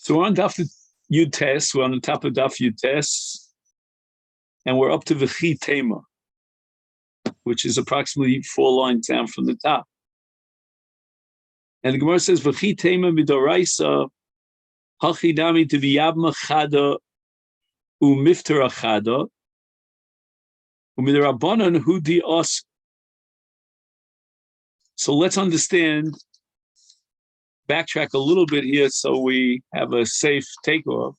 So we're on Daf Yud Tes. We're on the top of Daf Yud Tes, and we're up to V'chi Tema, which is approximately 4 lines down from the top. And the Gemara says, V'chi Tema midoraisa hachidami to v'yabma chada u'miftera chada u'midrabanan hu di os. So let's understand, backtrack a little bit here so we have a safe takeoff.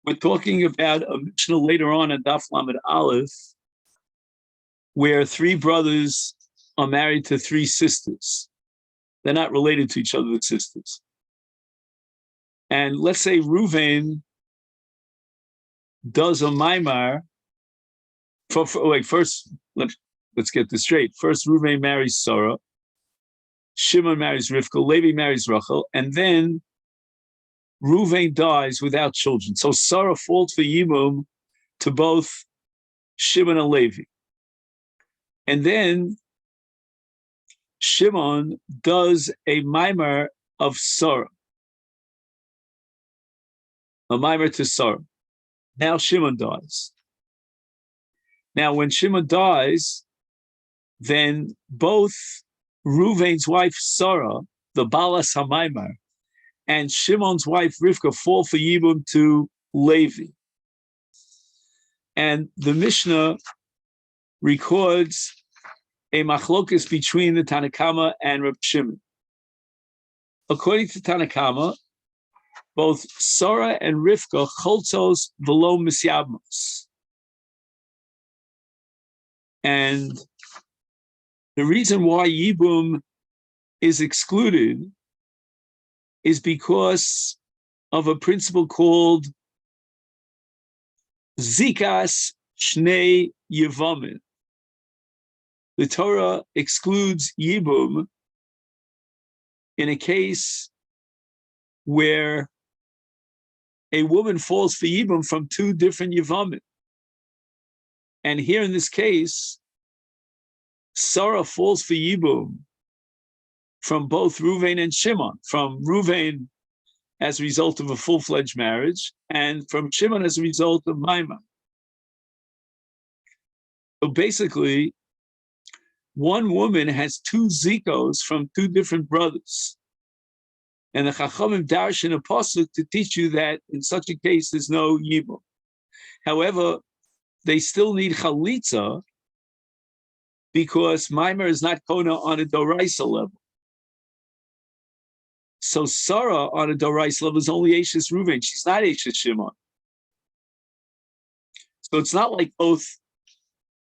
We're talking about a Mishnah later on in Daf Lamed Aleph, where 3 brothers are married to 3 sisters. They're not related to each other, the sisters. And let's say Reuven does a maimar. First, let's get this straight. First, Reuven marries Sarah. Shimon marries Rivka, Levi marries Rachel, and then Reuven dies without children. So Sarah falls for Yibum to both Shimon and Levi. And then Shimon does a maimar of Sarah, a maimar to Sarah. Now Shimon dies. Now when Shimon dies, then both Reuven's wife Sarah, the Balas HaMaimar, and Shimon's wife Rivka fall for Yibum to Levi. And the Mishnah records a machlokas between the Tanakama and Reb Shimon. According to Tanakama, both Sarah and Rivka choltzos v'lo misyabmos. And the reason why Yibum is excluded is because of a principle called Zikas Shnei Yevamot. The Torah excludes Yibum in a case where a woman falls for Yibum from 2 different Yevamot. And here in this case, Sarah falls for Yibum from both Reuven and Shimon, from Reuven as a result of a full-fledged marriage, and from Shimon as a result of Maimon. So basically, one woman has 2 zikos from 2 different brothers. And the Chachamim darshan a pasuk to teach you that in such a case there's no Yibum. However, they still need chalitza, because Maimar is not Kona on a Doraisa level. So Sarah on a Doraisa level is only Eishes Reuven. She's not Eishes Shimon. So it's not like both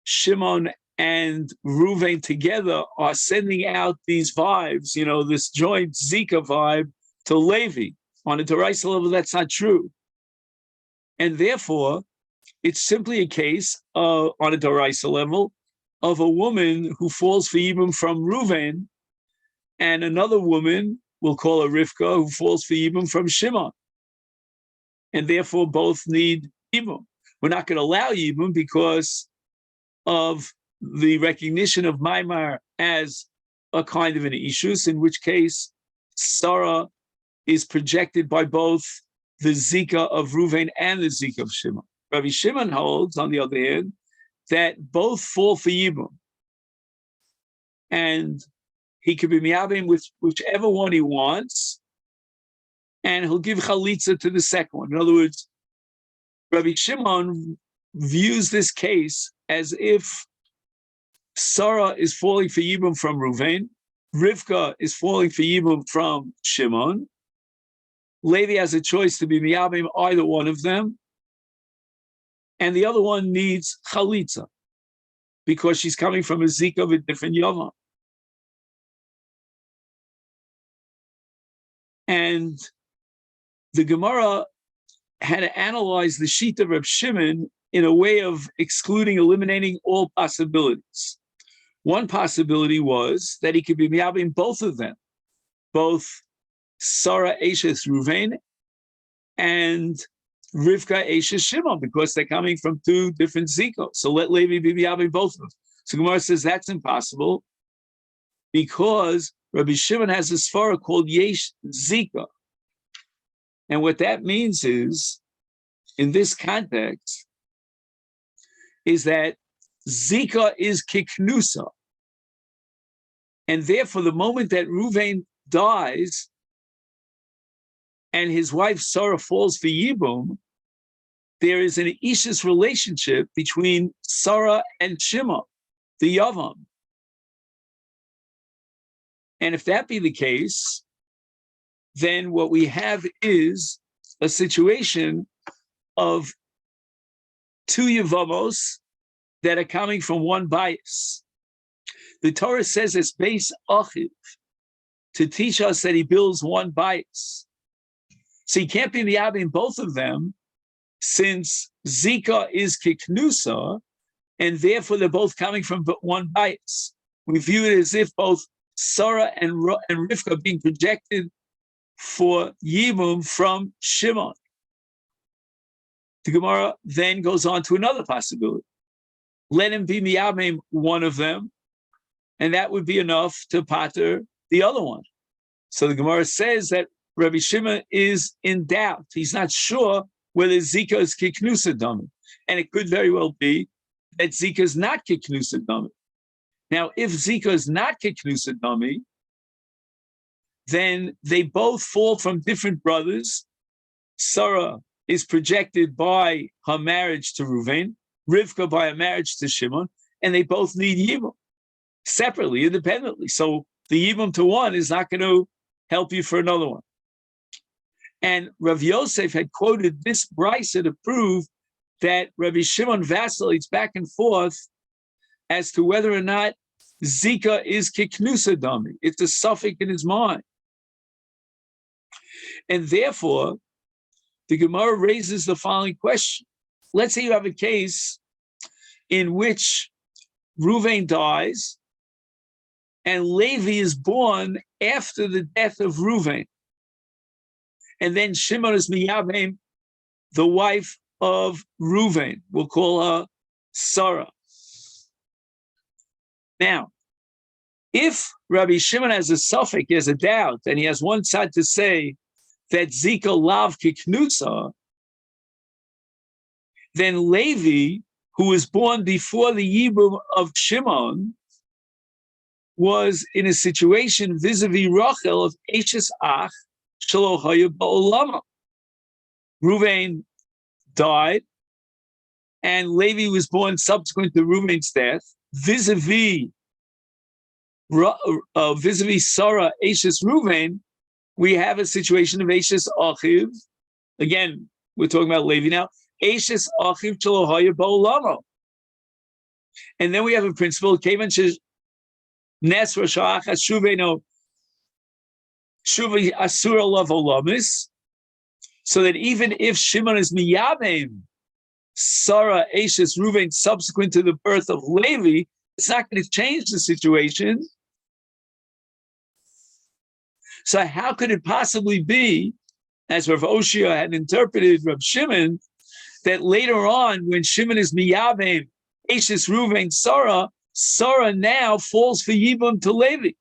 Shimon and Reuven together are sending out these vibes, this joint Zika vibe to Levi. On a Doraisa level, that's not true. And therefore, it's simply a case on a Doraisa level of a woman who falls for Yibum from Reuven, and another woman, we'll call her Rivka, who falls for Yibum from Shimon. And therefore, both need Yibum. We're not going to allow Yibum because of the recognition of Maimar as a kind of an Ishus, in which case Sarah is projected by both the Zika of Reuven and the Zika of Shimon. Rabbi Shimon holds, on the other hand, that both fall for Yibum. And he could be miyabim with whichever one he wants, and he'll give chalitza to the second one. In other words, Rabbi Shimon views this case as if Sarah is falling for Yibum from Reuven, Rivka is falling for Yibum from Shimon. Levi has a choice to be miyabim either one of them, and the other one needs chalitza because she's coming from a zika of a different yavam. And the Gemara had to analyze the sheet of Reb Shimon in a way of eliminating all possibilities. One possibility was that he could be miyabim both of them, both Sarah Eishes Reuven and Rivka Eishes Shimon, because they're coming from 2 different zikos. So let Levi be miyabim both of them. So Gemara says that's impossible because Rabbi Shimon has a svara called Yesh Zika. And what that means is, in this context, is that Zika is kiknusa. And therefore, the moment that Reuven dies and his wife Sarah falls for Yibum, there is an Ishus relationship between Sarah and Shimon, the Yavam. And if that be the case, then what we have is a situation of two Yevamos that are coming from one bias. The Torah says it's base achiv to teach us that he builds one bias. So he can't be the Abba in both of them, since Zika is kiknusa, and therefore they're both coming from one bias. We view it as if both Sarah and Rivka are being projected for Yibum from Shimon. The Gemara then goes on to another possibility. Let him be miyamim one of them, and that would be enough to pater the other one. So the Gemara says that Rabbi Shimon is in doubt. He's not sure whether Zika is kiknusa dami. And it could very well be that Zika is not kiknusa dami. Now, if Zika is not kiknusa dami, then they both fall from different brothers. Sarah is projected by her marriage to Reuven, Rivka by a marriage to Shimon, and they both need Yibum separately, independently. So the Yibum to one is not going to help you for another one. And Rav Yosef had quoted this brisa to prove that Rabbi Shimon vacillates back and forth as to whether or not Zika is kiknusa dami. It's a suffix in his mind. And therefore, the Gemara raises the following question. Let's say you have a case in which Reuven dies and Levi is born after the death of Reuven. And then Shimon is miyabim, the wife of Reuven. We'll call her Sarah. Now, if Rabbi Shimon has a suffix, he has a doubt, and he has one side to say that Zika lav kiknusa, then Levi, who was born before the Yibum of Shimon, was in a situation vis-a-vis Rachel of Eshes Ach Shelo Haya Ba'olama. Reuven died, and Levi was born subsequent to Reuven's death, vis-a-vis Sarah Eshes Reuven. We have a situation of Eshes Achiv. Again, we're talking about Levi now. Eshes Achiv Shelo Haya Ba'olama. And then we have a principle, Kevan Nes Rashach Ashuveno Shuvi Asura Lov Olamis, so that even if Shimon is miyabim Sarah Eshes Reuven subsequent to the birth of Levi, it's not going to change the situation. So how could it possibly be, as Rav Oshia had interpreted Rav Shimon, that later on, when Shimon is miyabim Eshes Reuven Sarah now falls for Yibum to Levi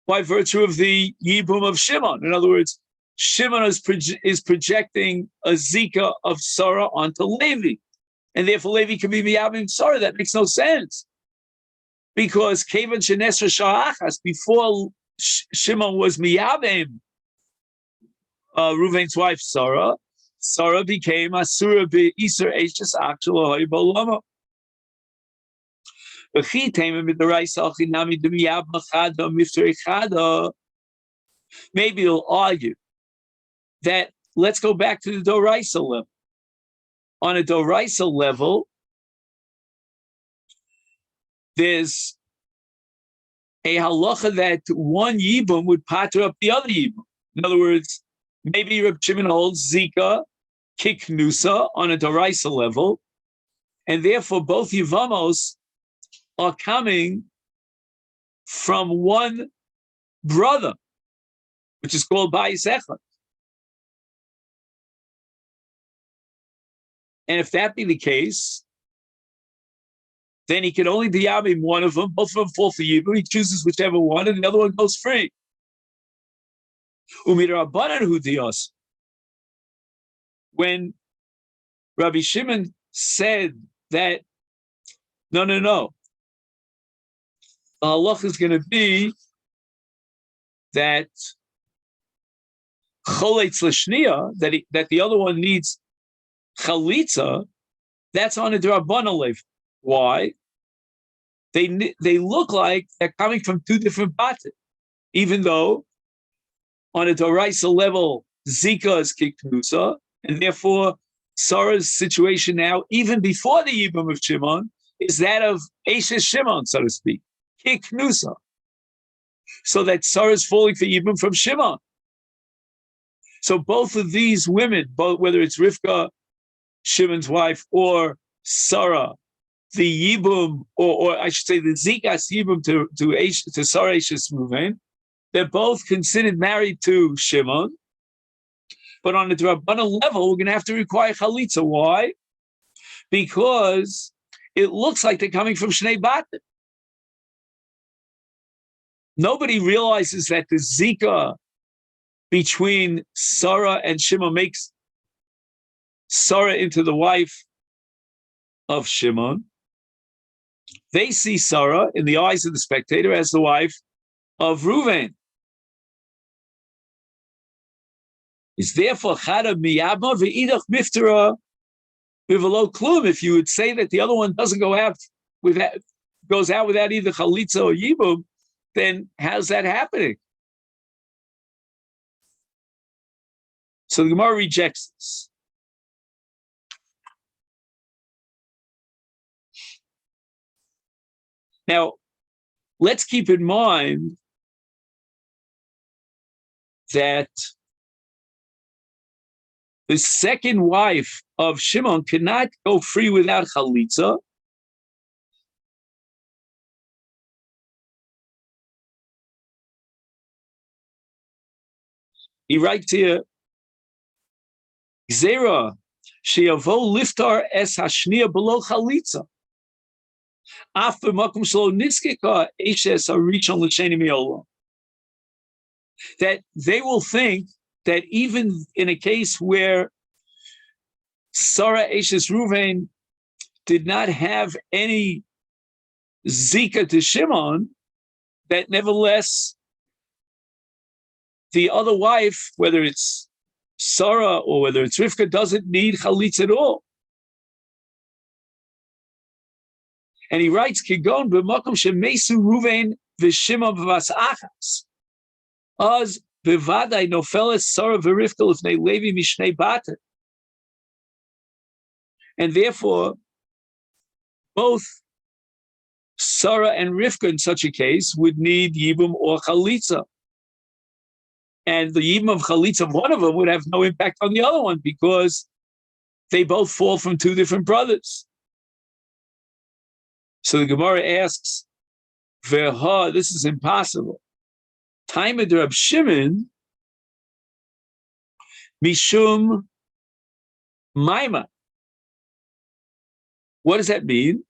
by virtue of the Yibum of Shimon. In other words, Shimon is projecting a Zika of Sarah onto Levi, and therefore Levi can be miyabim Sarah. That makes no sense, because Kevan Shenesra Sha'achas, before Shimon was miyabim Reuven's wife Sarah became Asura Be'Isur Eshes Ach Shelo Haya Ba'olama. Maybe he'll argue that let's go back to the Doraisa level. On a Doraisa level, there's a halacha that one Yibum would pater up the other Yibum. In other words, maybe Reb Shimon holds Zika, Kiknusa on a Doraisa level, and therefore both Yevamos are coming from one brother, which is called Bayis Echad. And if that be the case, then he can only be Yabim one of them. Both of them fall for Yibum. He chooses whichever one, and the other one goes free. when Rabbi Shimon said that, no, the halacha is going to be that choletz l'shniya, that the other one needs chalitza, that's on a d'rabbanan level. Why? They look like they're coming from two different batim, even though on a d'oraisa level Zika is kiknusa, and therefore Sarah's situation now, even before the Yibum of Shimon, is that of Eshes Shimon, so to speak, kiknusa. So that Sarah is falling for Yibum from Shimon. So both of these women, both whether it's Rivka, Shimon's wife, or Sarah, the Yibum, or I should say the Zikas Yibum to Sarah Eshes Ruvain, they're both considered married to Shimon. But on the Drabbana level, we're going to have to require Chalitza. Why? Because it looks like they're coming from Shnei Batim. Nobody realizes that the Zika between Sarah and Shimon makes Sarah into the wife of Shimon. They see Sarah, in the eyes of the spectator, as the wife of Reuven. It's therefore Chada Miyabma ve'idach Miftara Vivalo Klum. If you would say that the other one doesn't goes out without either Chalitza or Yibum, then how's that happening? So the Gemara rejects this. Now, let's keep in mind that the second wife of Shimon cannot go free without Chalitza. He writes here, Zera, Sheavo liftar es hashnia below Chalitza. After makom shlo niskika eshes arichon l'sheni miolo. That they will think that even in a case where Sarah Eshes Ruvain did not have any Zika to Shimon, that nevertheless the other wife, whether it's Sarah or whether it's Rivka, doesn't need Chalitz at all. And he writes, Kigon b'makom shemesu Ruvain v'Shimon v'vas achas. Az bevadai nofeles Sarah v'Rivka l'fnei Levi mishnei bater. And therefore, both Sarah and Rivka in such a case would need Yibum or Chalitza. And the Yibum of Chalitza of one of them would have no impact on the other one because they both fall from two different brothers. So the Gemara asks, Verha, this is impossible. Time of Rab Shimon, Mishum Maima. What does that mean?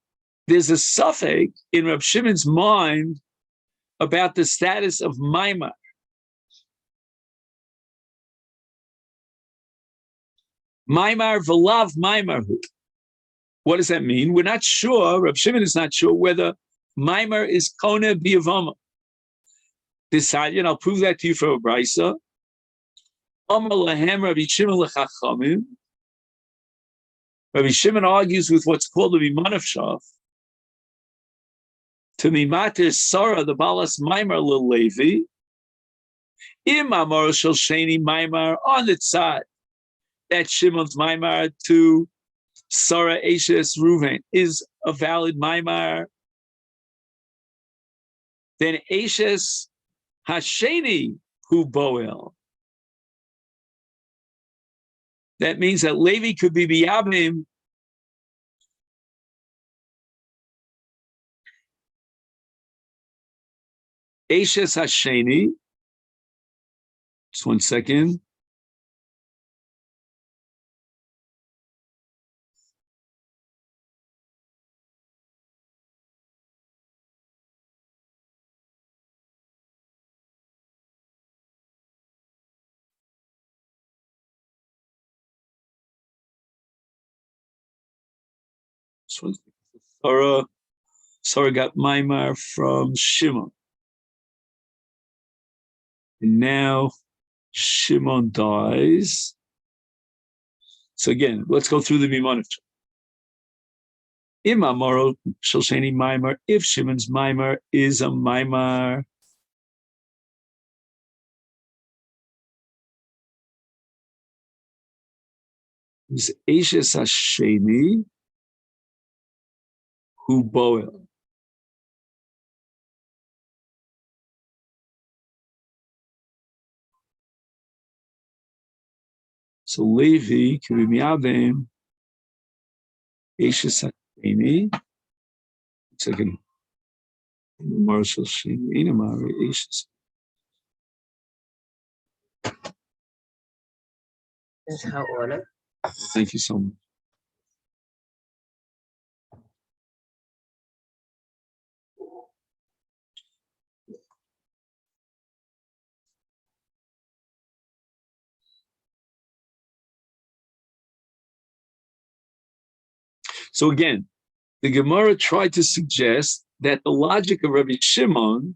There's a suffix in Rab Shimon's mind about the status of Maimar. Maimar v'lav Maimarhu. What does that mean? We're not sure, Rab Shimon is not sure whether Maimar is Kona b'Yevamot. Decided, I'll prove that to you from a Brisa. Amar lahem Rabbi Shimon l'chachamim. Rabbi Shimon argues with what's called the Mimanavshaf. To mimater Sarah, the Balas Maimar l'Levi. Im Amar shel Sheni Maimar on the tzad. That Shimon's Maimar to Sarah Eshes Ruvain is a valid Maimar. Then Eshes Hasheni Hu Boel. That means that Levi could be Biyabim Eshes Hasheni. Just 1 second. Sarah got Maimar from Shimon. And now Shimon dies. So again, let's go through the Mimonach. Imamoro Shalsheni Maimar, if Shimon's Maimar is a Maimar, is Ashes Hasheni who boil. So Levi could be Miavim, Ashes Hasheni. Second, Marshall Sheni, Inamari, Ashes. That's how order. Thank you so much. So again, the Gemara tried to suggest that the logic of Rabbi Shimon,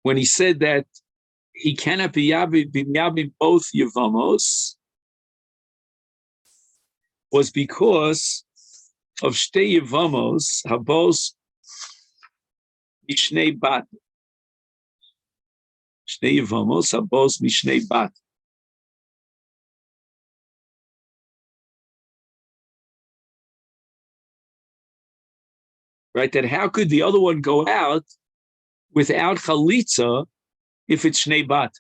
when he said that he cannot be Yabim both Yevamos, was because of Shtei Yevamos, Habos Mishnei Bat. Shtei Yevamos, Habos Mishnei Bat. Right, that how could the other one go out without chalitza if it's shnei bat?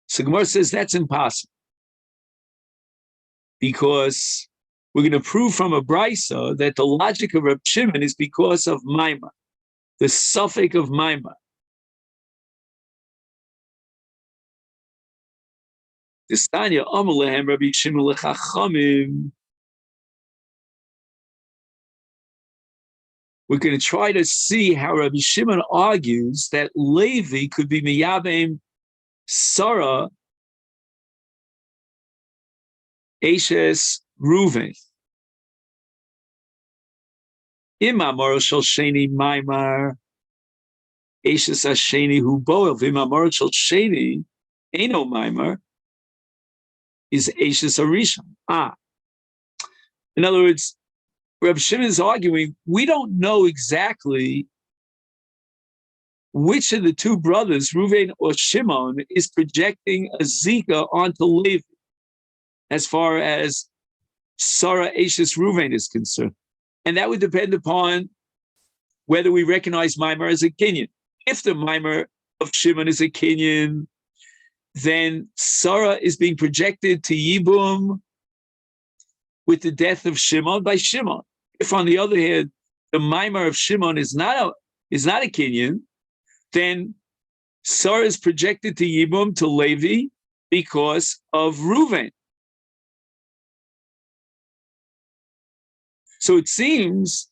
So Gemara says that's impossible because we're going to prove from a brisa that the logic of Reb Shimon is because of maima, the suffix of maima. Distanya Amalehem Rabbi Shimon lechachamim. We're going to try to see how Rabbi Shimon argues that Levi could be miyabim Sarah Ashes Ruven. Imamor shel sheni maimar Ashes hasheni hu boel. V'imamor shel sheni eno maimar is Ashes harishon. In other words, Reb Shimon is arguing, we don't know exactly which of the two brothers, Reuven or Shimon, is projecting a Zika onto Levi, as far as Sarah Ashes Reuven is concerned. And that would depend upon whether we recognize Maimar as a Kinyan. If the Maimar of Shimon is a Kinyan, then Sarah is being projected to Yibum with the death of Shimon by Shimon. If, on the other hand, the Maimar of Shimon is not a Kinyan, then Sarah is projected to Yibum, to Levi, because of Reuven. So it seems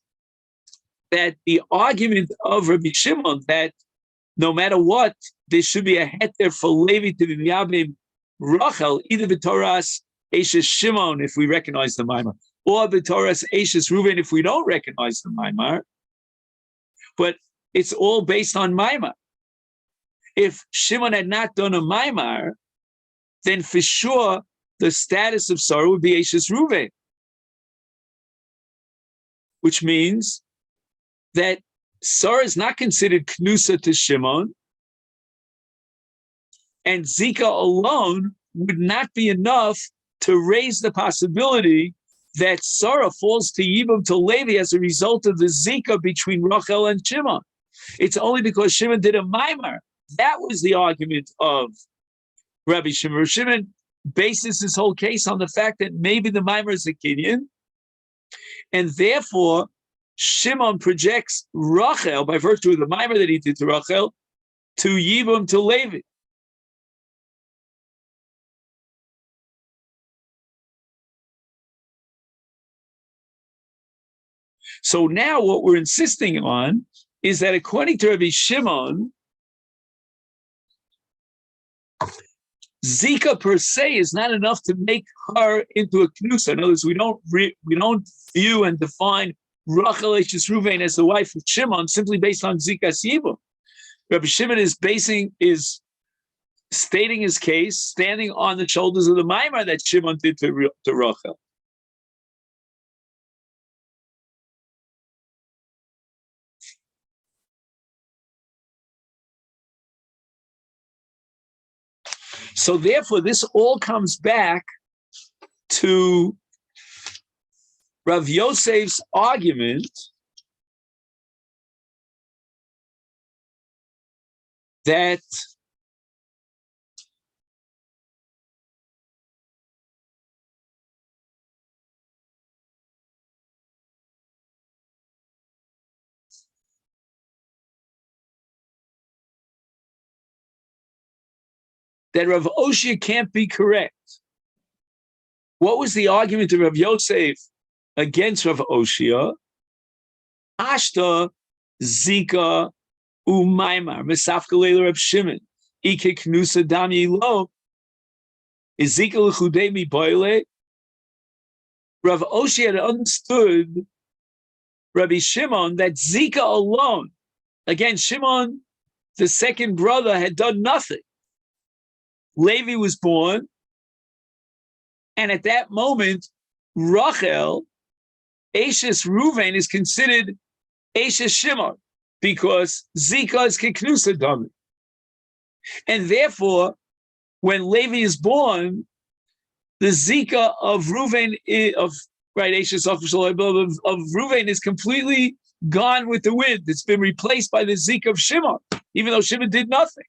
that the argument of Rabbi Shimon that no matter what, there should be a heter for Levi to be Miyabim Rachel, either B'Toras Ashes Shimon, if we recognize the Maimar, or B'Toras Ashes Reuven, if we don't recognize the Maimar. But it's all based on Maimar. If Shimon had not done a Maimar, then for sure the status of Sarah would be Ashes Reuven, which means that Sarah is not considered Knusa to Shimon, and Zika alone would not be enough to raise the possibility that Sarah falls to Yibum to Levi as a result of the Zika between Rachel and Shimon. It's only because Shimon did a Maimar. That was the argument of Rabbi Shimon. Shimon bases his whole case on the fact that maybe the Maimar is a Kinyan, and therefore Shimon projects Rachel, by virtue of the Maimar that he did to Rachel, to Yibum to Levi. So now what we're insisting on is that according to Rabbi Shimon, Zika per se is not enough to make her into a knusa. In other words, we don't view and define Rachel Eishes Ruvain as the wife of Shimon simply based on Zika's Yibum. Rabbi Shimon is stating his case, standing on the shoulders of the Maimar that Shimon did to Rachel. So therefore, this all comes back to Rav Yosef's argument that Rav Oshia can't be correct. What was the argument of Rav Yosef against Rav Oshia? Ashta Zika Umaimar Mesafka Leila Rav Shimon Ike Knusa Dami Lo Ezekiel Chudemi Boile. Rav Oshia had understood Rabbi Shimon that Zika alone, again, Shimon, the second brother, had done nothing. Levi was born, and at that moment, Rachel, Eishes Ruvain, is considered Eishes Shimon because Zika is Kiknusa Dami. And therefore, when Levi is born, the Zika of Ruvain, of Ruvain is completely gone with the wind. It's been replaced by the Zika of Shimon, even though Shimon did nothing.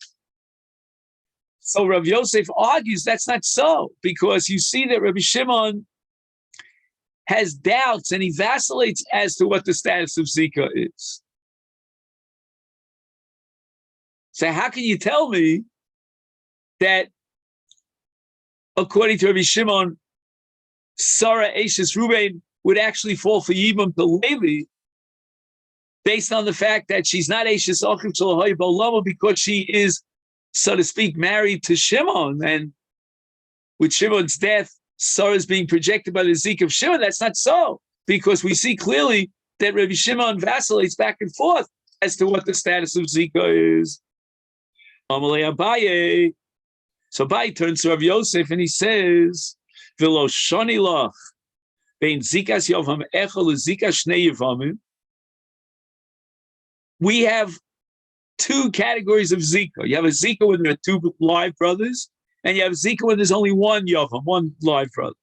So Rav Yosef argues that's not so, because you see that Rabbi Shimon has doubts and he vacillates as to what the status of Zika is. So how can you tell me that according to Rabbi Shimon, Sarah Eishes Ruvain would actually fall for Yibam to Levi based on the fact that she's not Eishes Achim Shalahay B'Olama because she is, so to speak, married to Shimon, and with Shimon's death, Sarah is being projected by the Zika of Shimon. That's not so, because we see clearly that Rabbi Shimon vacillates back and forth as to what the status of Zika is. Amalei Abaye. So Abaye turns to Rav Yosef and he says, "V'lo shoni lach bein zikas yavam echol zikas shnei yavamim." We have two categories of Zika. You have a Zika when there are two live brothers, and you have Zika when there's only one Yavam, one live brother.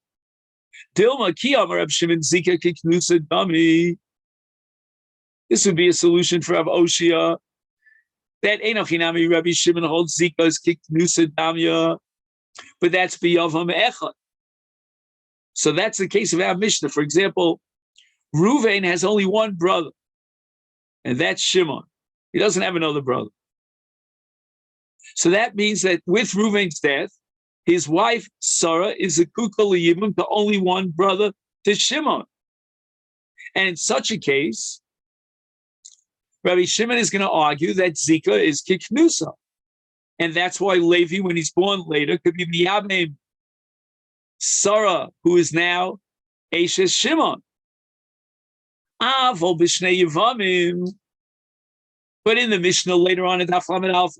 Dilma Kiyam Rab Shimon Zika Kiknusa Dami. This would be a solution for Rav Oshia. That Enochinami Rabbi Shimon holds Zika as Kiknusa Damya, but that's Biyavam Echad. So that's the case of our Mishnah. For example, Ruvain has only one brother, and that's Shimon. He doesn't have another brother. So that means that with Ruvain's death, his wife, Sarah, is a kukal yibum to only one brother, to Shimon. And in such a case, Rabbi Shimon is going to argue that Zika is kiknusa. And that's why Levi, when he's born later, could be miyabim Sarah, who is now Eishes Shimon. Avol b'shnei Yevamim. But in the Mishnah later on in Daf Lamed Aleph,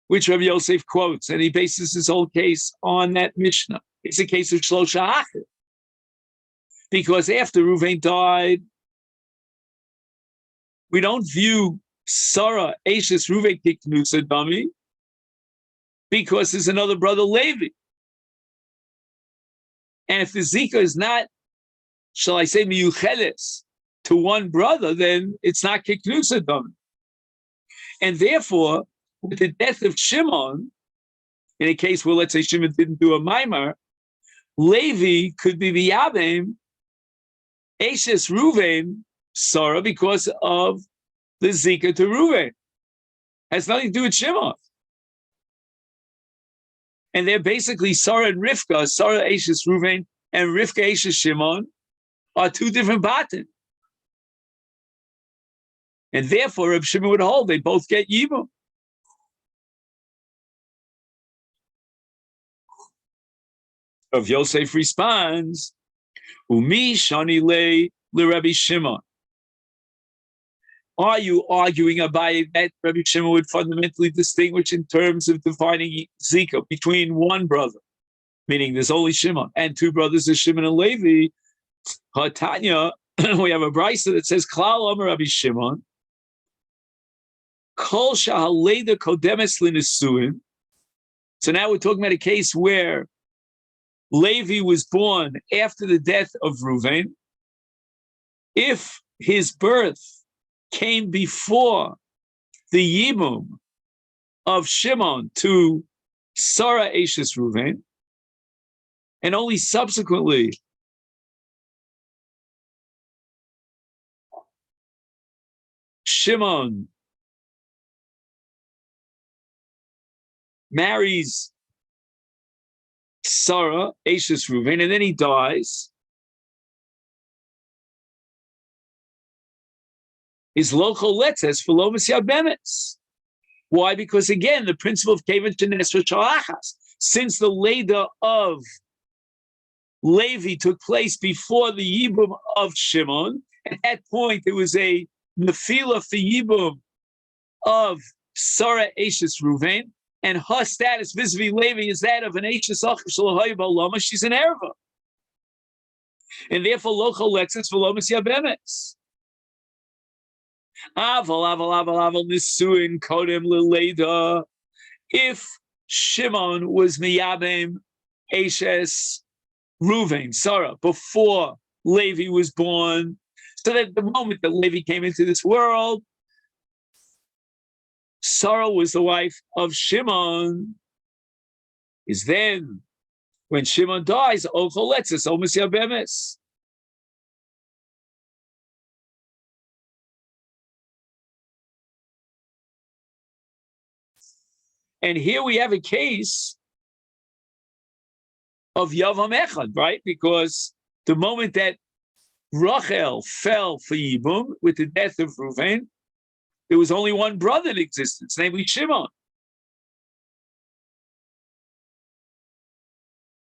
which Rabbi Yosef quotes, and he bases his whole case on that Mishnah. It's a case of Shlosha Achir. Because after Ruvain died, we don't view Sarah, Eishes, Ruvain, Kiknusa, Dami, because there's another brother, Levi. And if the Zika is not, shall I say, miyuchedes, to one brother, then it's not Kiknusa Dami. And therefore, with the death of Shimon, in a case where, let's say, Shimon didn't do a Maimar, Levi could be V'yabim, Eishes Ruvain, Sarah, because of the Zika to Ruvain. Has nothing to do with Shimon. And they're basically Sarah and Rivka, Sarah Eishes Ruvain, and Rivka Eishes Shimon are two different batim. And therefore, Reb Shimon would hold, they both get Yibum. Rav Yosef responds, Umi shani le Rabbi Shimon. Are you arguing about that Rabbi Shimon would fundamentally distinguish in terms of defining Zika between one brother, meaning there's only Shimon, and two brothers, there's Shimon and Levi? Hatanya, we have a brisa that says, Klal Omer Rabbi Shimon, Kol Shahaleda Kodemes Linisuin. So now we're talking about a case where Levi was born after the death of Reuven. If his birth came before the Yibum of Shimon to Sarah Ashes Reuven, and only subsequently Shimon marries Sarah Ashes Reuven, and then he dies, is local letzes for lomas yabemes. Why? Because again, the principle of kevan shenesra shalachas, since the Leda of Levi took place before the Yibum of Shimon, at that point there was a nefila for Yibum of Sarah Ashes Reuven, and her status vis-a-vis Levi is that of an Ashes Achar Shalahoy Balama. She's an erva, and therefore local letzes for lomas yabemes. If Shimon was miyabem Ashes Reuven, Sarah, before Levi was born, so that the moment that Levi came into this world, Sarah was the wife of Shimon, is then when Shimon dies, Ochol Letzes, Omes Yabemes. And here we have a case of Yavam Echad, right? Because the moment that Rachel fell for Yibum with the death of Reuven, there was only one brother in existence, namely Shimon.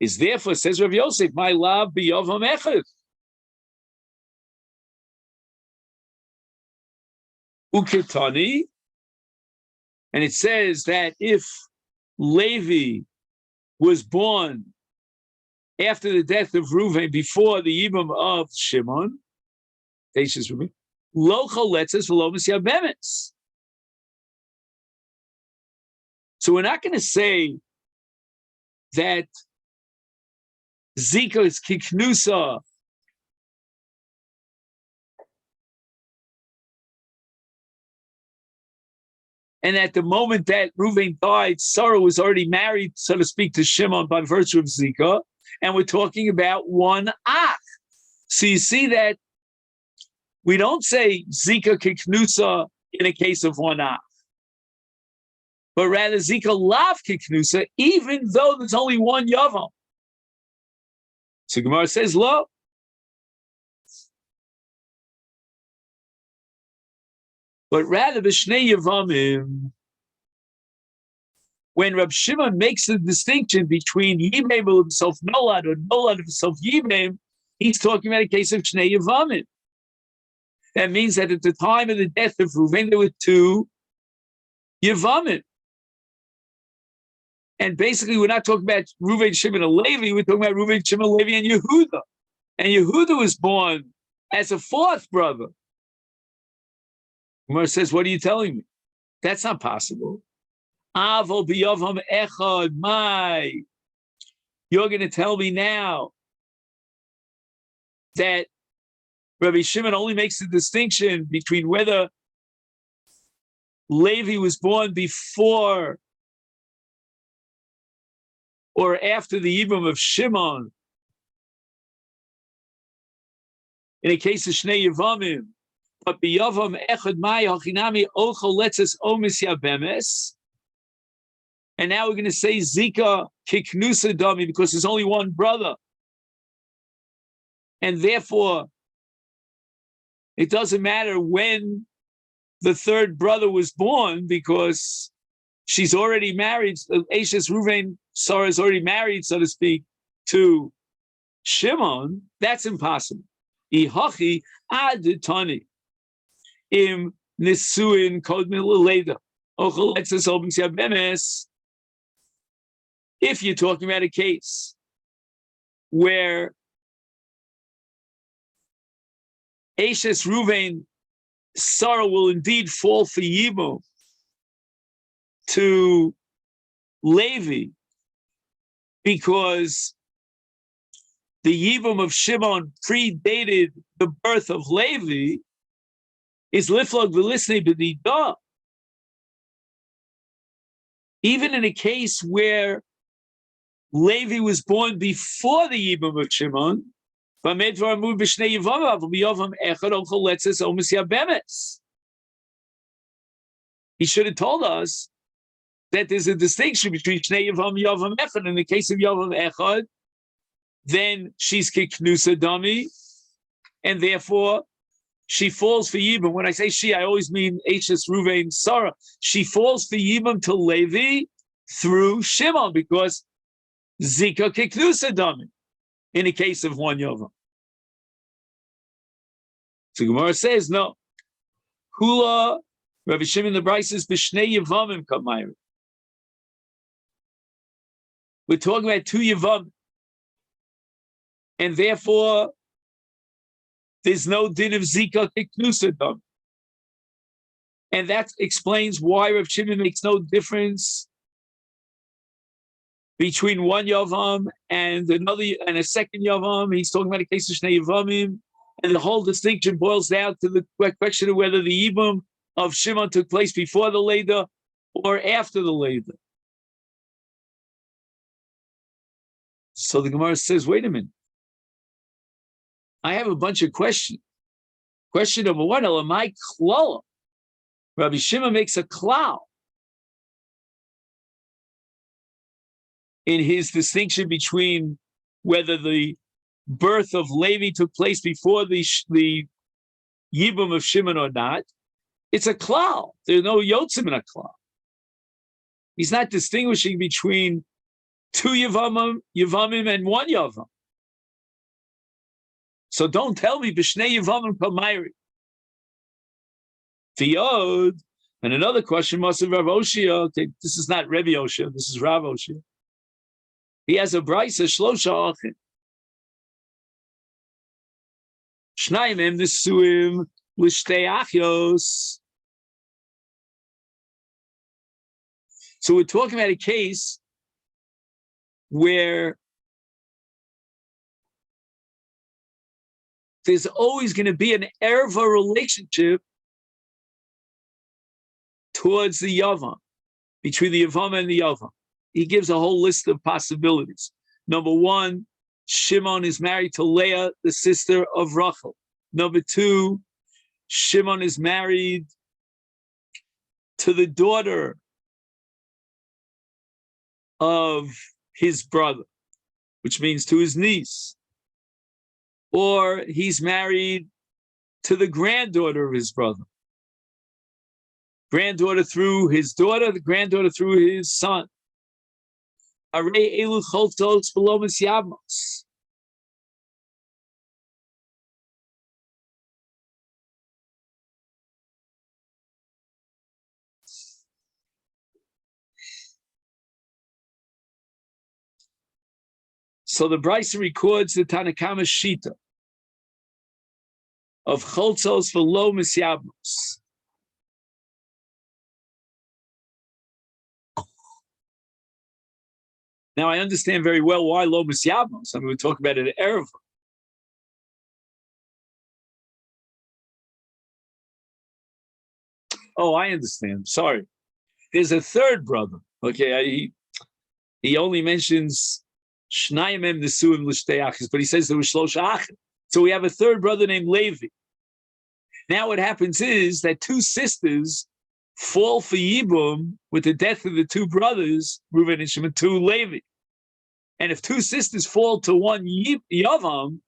Is therefore, says Rav Yosef, my love be Yavam Echad. Uketani. And it says that if Levi was born after the death of Reuven, before the Yibum of Shimon, local letzes for lomas yabemes. So we're not going to say that Zika is kiknusa and at the moment that Reuven died, Sarah was already married, so to speak, to Shimon by virtue of Zika, and we're talking about one ach. So you see that we don't say Zika kiknusa in a case of one ach, but rather Zika lav kiknusa, even though there's only one yavam. So Gemara says, lo. But rather, b'shnei yevamim, when Rab Shimon makes the distinction between Yibam of himself Nolad or Nolad of himself Yibam, he's talking about a case of Shnei Yevamim. That means that at the time of the death of Reuven, there were two Yevamim. And basically, we're not talking about Reuven, Shimon, and Levi, we're talking about Reuven, Shimon, Levi, and Yehuda. And Yehuda was born as a fourth brother. Umar says, what are you telling me? That's not possible. Avo biyavam echad, my. You're going to tell me now that Rabbi Shimon only makes the distinction between whether Levi was born before or after the Yibum of Shimon. In a case of Shnei Yevamim, but biyavam echad mai hachinami ochol letzes omis yabemes. And now we're going to say Zika kiknusa dami because there's only one brother. And therefore, it doesn't matter when the third brother was born because she's already married. Ashes Reuven, Sarah is already married, so to speak, to Shimon, that's impossible. Ihachi aditani im nisuin kodmin l'leida. If you're talking about a case where Ashes Ruvain Sarah will indeed fall for Yibum to Levi because the Yibum of Shimon predated the birth of Levi, is Liflog V'Lisnei B'Nidah. Even in a case where Levi was born before the Yibum of Shimon, he should have told us that there's a distinction between Shnei Yavam Yavam Echad. In the case of Yavam Echad, then she's Kiknusa Dami, and therefore she falls for Yibam. When I say she, I always mean Ashes, Ruvain, Sarah. She falls for Yibam to Levi through Shimon because Zika Kiknusa Dami in the case of one Yavam. So Gemara says, no. Hula, Rabbi Shimon the Bryce says, B'shnei Yavamim Kamayri. We're talking about two Yavam. And therefore, there's no din of Zika Kiknusa Dami. And that explains why Rabbi Shimon makes no difference between one Yavam and another and a second Yavam. He's talking about a case of Shnei Yavamim, and the whole distinction boils down to the question of whether the Yibum of Shimon took place before the Leda or after the Leda. So the Gemara says, wait a minute. I have a bunch of questions. Question number one, Elamai Klala. Rabbi Shimon makes a klal in his distinction between whether the birth of Levi took place before the Yibum of Shimon or not. It's a klal. There's no yotzim in a klal. He's not distinguishing between two Yevamim and one Yavam. So don't tell me b'shnei Yevamim kamayri. V'yod, and another question must have Rav Oshia. Okay, this is not Rebbe Oshia, this is Rav Oshia. He has a brisa shlosha achin. Shnayim em nesuim l'shtei achios. So we're talking about a case where there's always going to be an erva relationship towards the Yavam, between the Yavam and the Yavam. He gives a whole list of possibilities. Number one, Shimon is married to Leah, the sister of Rachel. Number two, Shimon is married to the daughter of his brother, which means to his niece. Or he's married to the granddaughter of his brother. Granddaughter through his daughter, the granddaughter through his son. Arei elu choltos below Yevamot. So the Brisa records the Tanakama Shita of choltos below Yevamot. Now I understand very well why lo Yevamot. I mean, we're talking about it at Erev. Oh, I understand. Sorry. There's a third brother. Okay, he only mentions Shnayim em nesuim l'shtei achis, but he says there was shlosha achim. So we have a third brother named Levi. Now what happens is that two sisters fall for Yibum with the death of the two brothers, Reuven and Shimon, to Levi. And if two sisters fall to one Yavam,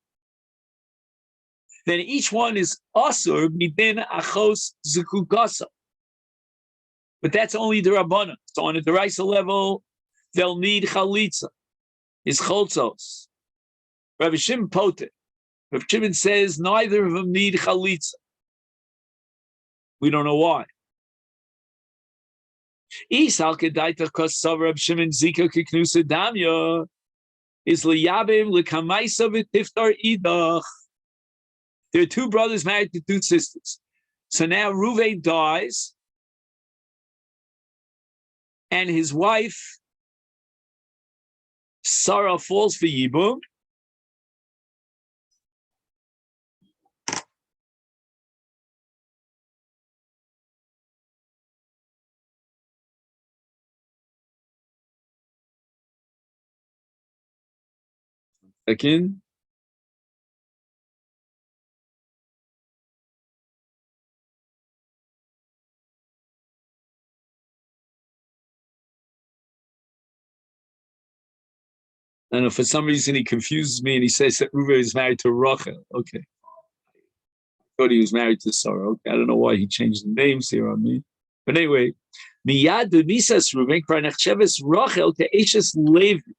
then each one is asur midin achos zukukasa. But that's only the Rabbana. So on a Deraisa level, they'll need chalitza. is cholzos. Rabbi Shimon poter. Rabbi Shimon says neither of them need chalitza. We don't know why. Isal kedaita kosav Rabbi Shimon zika kiknusa damya is liyabim lekamaisa v'tiftar idach. There are two brothers married to two sisters. So now Reuven dies, and his wife Sarah falls for Yibum. Again. I don't know, for some reason he confuses me and he says that Reuven is married to Rachel. Okay. I thought he was married to Sarah. Okay. I don't know why he changed the names here on me. But anyway, Miyad Misas Reuven Kranachcheves Rachel to Eshes Levi.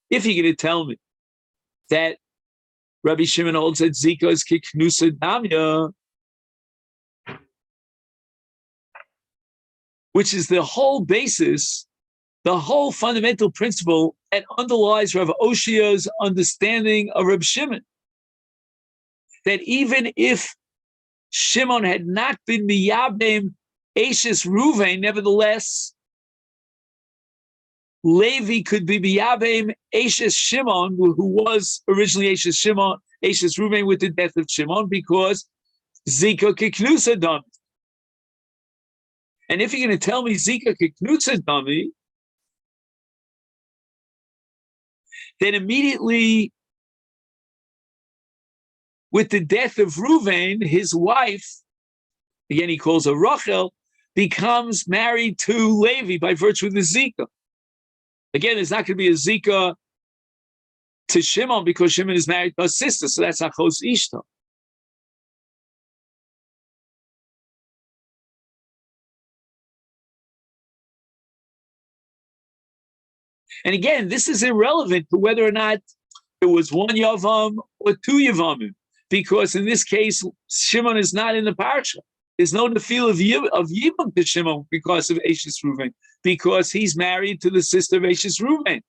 If you're going to tell me that Rabbi Shimon holds that Zika is Kiknusa Damya, which is the whole basis, the whole fundamental principle that underlies Rav Oshia's understanding of Rav Shimon. That even if Shimon had not been Miyabim Ashes Ruvain, nevertheless, Levi could be Miyabim Ashes Shimon, who was originally Ashes Shimon, Ashes Ruvain with the death of Shimon, because Zika Kiknusa Dami. And if you're going to tell me Zika Kiknusa Dami, then immediately, with the death of Reuven, his wife, again he calls her Rachel, becomes married to Levi by virtue of the Zika. Again, there's not going to be a Zika to Shimon because Shimon is married to her sister, so that's Achos Ishta. And again, this is irrelevant to whether or not it was one Yavam or two Yavamim, because in this case, Shimon is not in the parsha. There's no nefil of Yibam to Shimon because of Ashes Reuven, because he's married to the sister of Ashes Reuven.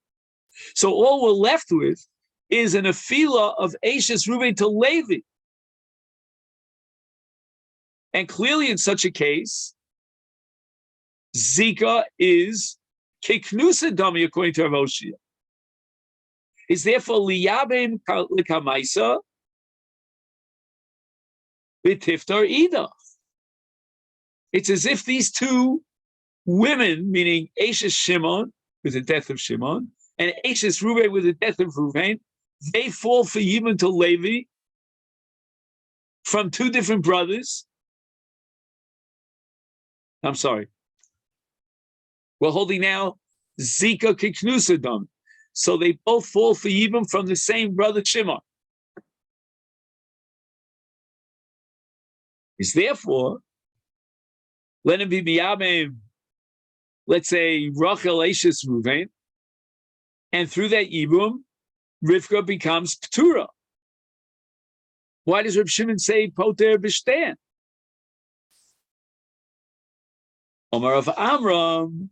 So all we're left with is an nefila of Ashes Reuven to Levi. And clearly in such a case, Zika is Kiknusa Dami, according to Rav Oshia. Is therefore Liyabim Likamaisa B'Tiftar Ida. It's as if these two women, meaning Ashes Shimon with the death of Shimon, and Ashes Reuven with the death of Reuven, they fall for Yibam to Levi from two different brothers. I'm sorry. We're holding now Zika Kiknusa Dam. So they both fall for Yibam from the same brother Shimon. Is therefore, let him be Miyabim, let's say Rachel Ashes Reuven, and through that Yibum, Rivka becomes Ptura. Why does Reb Shimon say Poter B'Shten? Omar of Amram,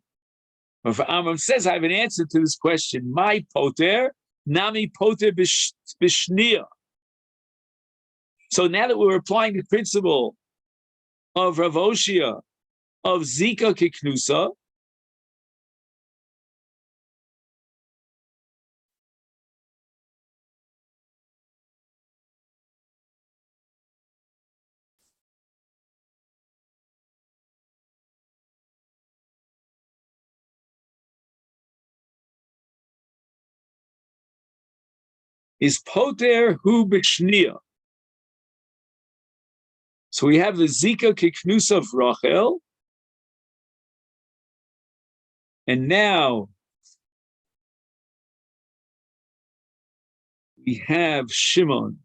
Rav Amram says, I have an answer to this question. My poter, nami poter b'shnia. So now that we're applying the principle of Rav Oshia, of Zika Kiknusa, is poter hu b'shnia. So we have the Zika Kiknusa of Rachel, and now we have Shimon.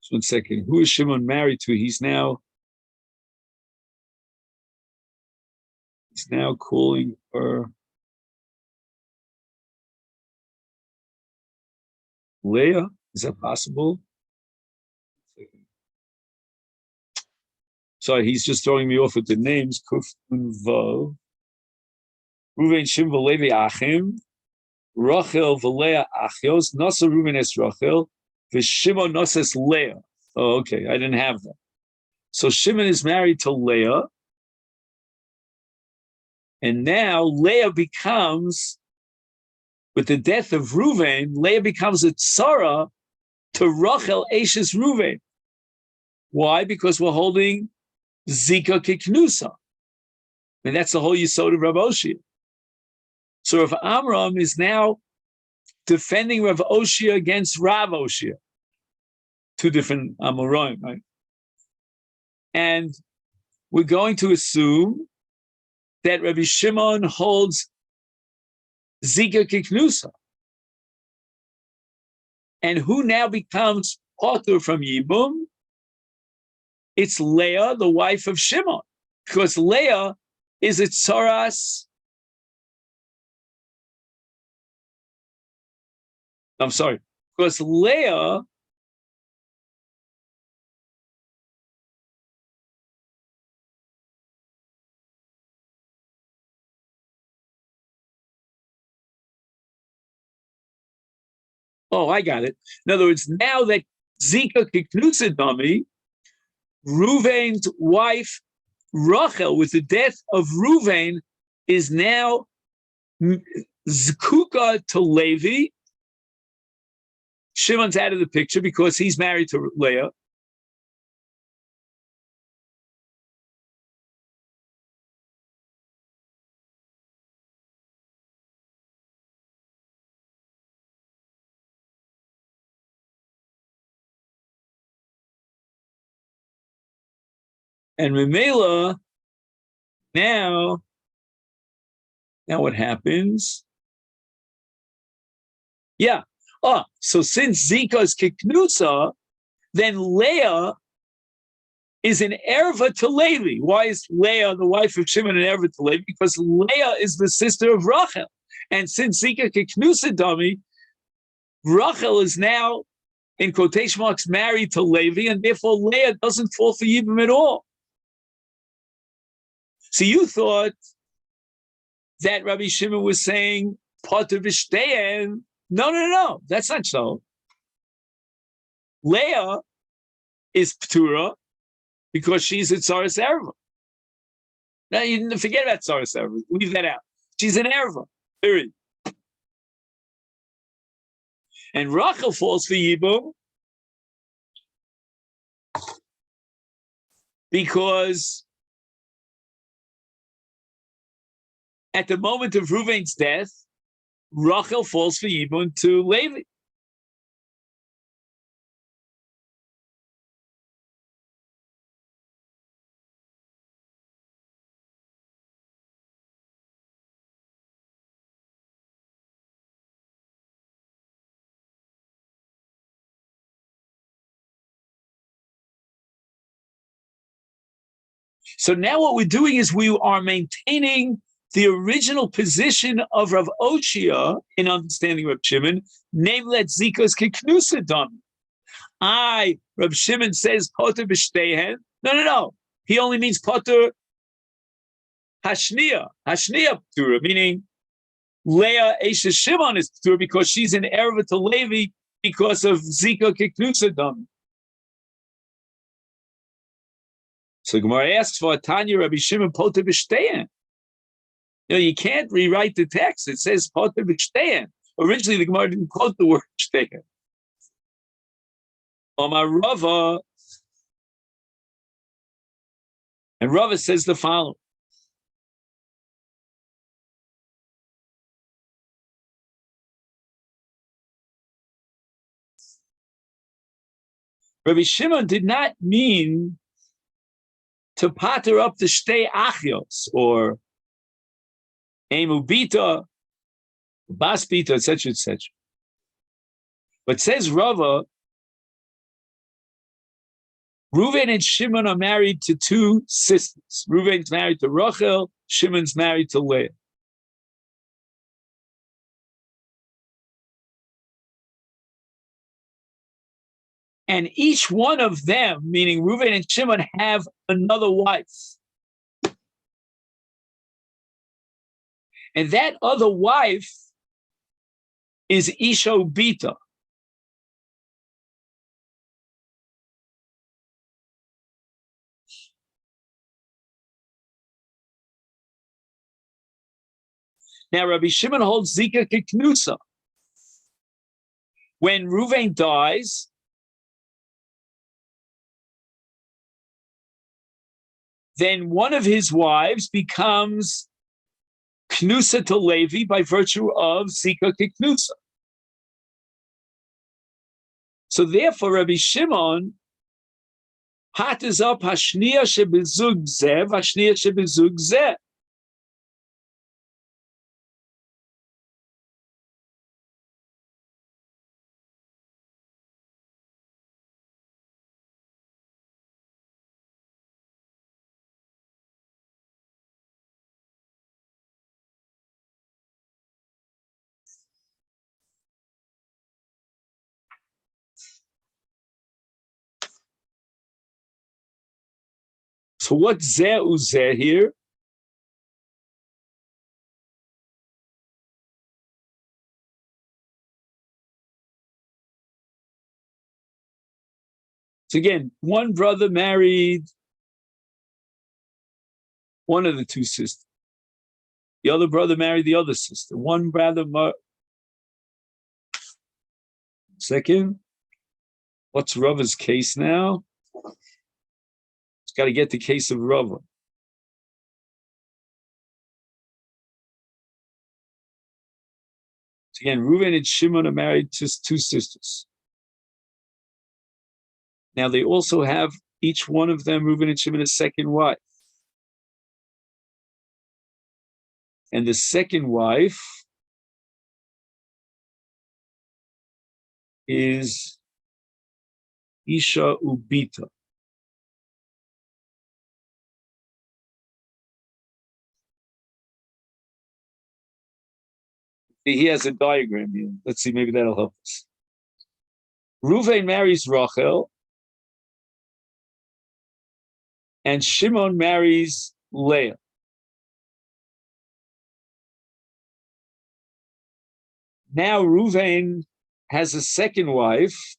Just 1 second. Who is Shimon married to? He's now He's now calling her Leah. Is that possible? Sorry, he's just throwing me off with the names. Kuf and Vav. Ruven Shim v'Levi Achim. Rachel v'Leah Achios. Nasa Ruven es Rachel. V'Shimon Noses Leah. Oh, okay. I didn't have that. So Shimon is married to Leah. And now Leah becomes, with the death of Ruven, Leah becomes a tzara to Rachel Eshes Ruven. Why? Because we're holding Zika Kiknusa. And that's the whole Yisod of Rav Oshia. So Rav Amram is now defending Rav Oshia against Rav Oshia. Two different Amoraim, right? And we're going to assume that Rabbi Shimon holds Zika Kiknusa. And who now becomes Potter from Yibum? It's Leah, the wife of Shimon, because Leah is a tsaras. I'm sorry, because Leah oh, I got it. In other words, now that Zika Kiknusa dummy, Ruvain's wife, Rachel, with the death of Ruvain, is now Zkuka to Levi. Shimon's out of the picture because he's married to Leah. And Memela, now what happens? Yeah. Oh, so since Zika is Kiknusa, then Leah is an erva to Levi. Why is Leah, the wife of Shimon, an erva to Levi? Because Leah is the sister of Rachel. And since Zika Kiknusa dummy, Rachel is now, in quotation marks, married to Levi, and therefore Leah doesn't fall for Yibam at all. So you thought that Rabbi Shimon was saying, Potter v'shteyen. No, that's not so. Leah is Ptura because she's a Tzaras Erva. Now you didn't forget about Tzaras Erva. Leave that out. She's an Erva, period. And Rachel falls for Yibum because at the moment of Reuven's death, Rachel falls for Yibum to Levi. So now what we're doing is we are maintaining the original position of Rav Oshia in understanding Rav Shimon, namely that Zika's Kiknusa done. Rav Shimon says Potter b'shtehen. No. He only means Potter Hashniya Ptura, meaning Leah Eshes Shimon is Ptura because she's an erva to Levi because of Zika Kiknusa done. So Gemara asks for Tanya Rabbi Shimon Potter b'shteyen. You can't rewrite the text. It says Potter b'shteyen. Originally, the Gemara didn't quote the word b'shteyen. Omar Rava, and Rava says the following. Rabbi Shimon did not mean to pater up the shtei achios or emubita, basbita, etc., etc. But says Rava, Reuven and Shimon are married to two sisters. Reuven's married to Rachel, Shimon's married to Leah. And each one of them, meaning Reuven and Shimon, have another wife. And that other wife is Isha Ubita. Now, Rabbi Shimon holds Zika Kiknusa. When Reuven dies, then one of his wives becomes Knusa to Levi by virtue of Zika Kiknusa. So therefore, Rabbi Shimon hatters up Hashniya Shebezug Zeh, Hashniya Shebezug Zeh. So what's Zeh Uzeh here? So again, one brother married one of the two sisters. The other brother married the other sister. One brother. Second, what's Rava's case now? It's got to get the case of Rava. So again, Reuven and Shimon are married to two sisters. Now they also have each one of them, Reuven and Shimon, a second wife. And the second wife is Isha Ubita. He has a diagram here. Let's see, maybe that'll help us. Reuven marries Rachel, and Shimon marries Leah. Now Reuven has a second wife,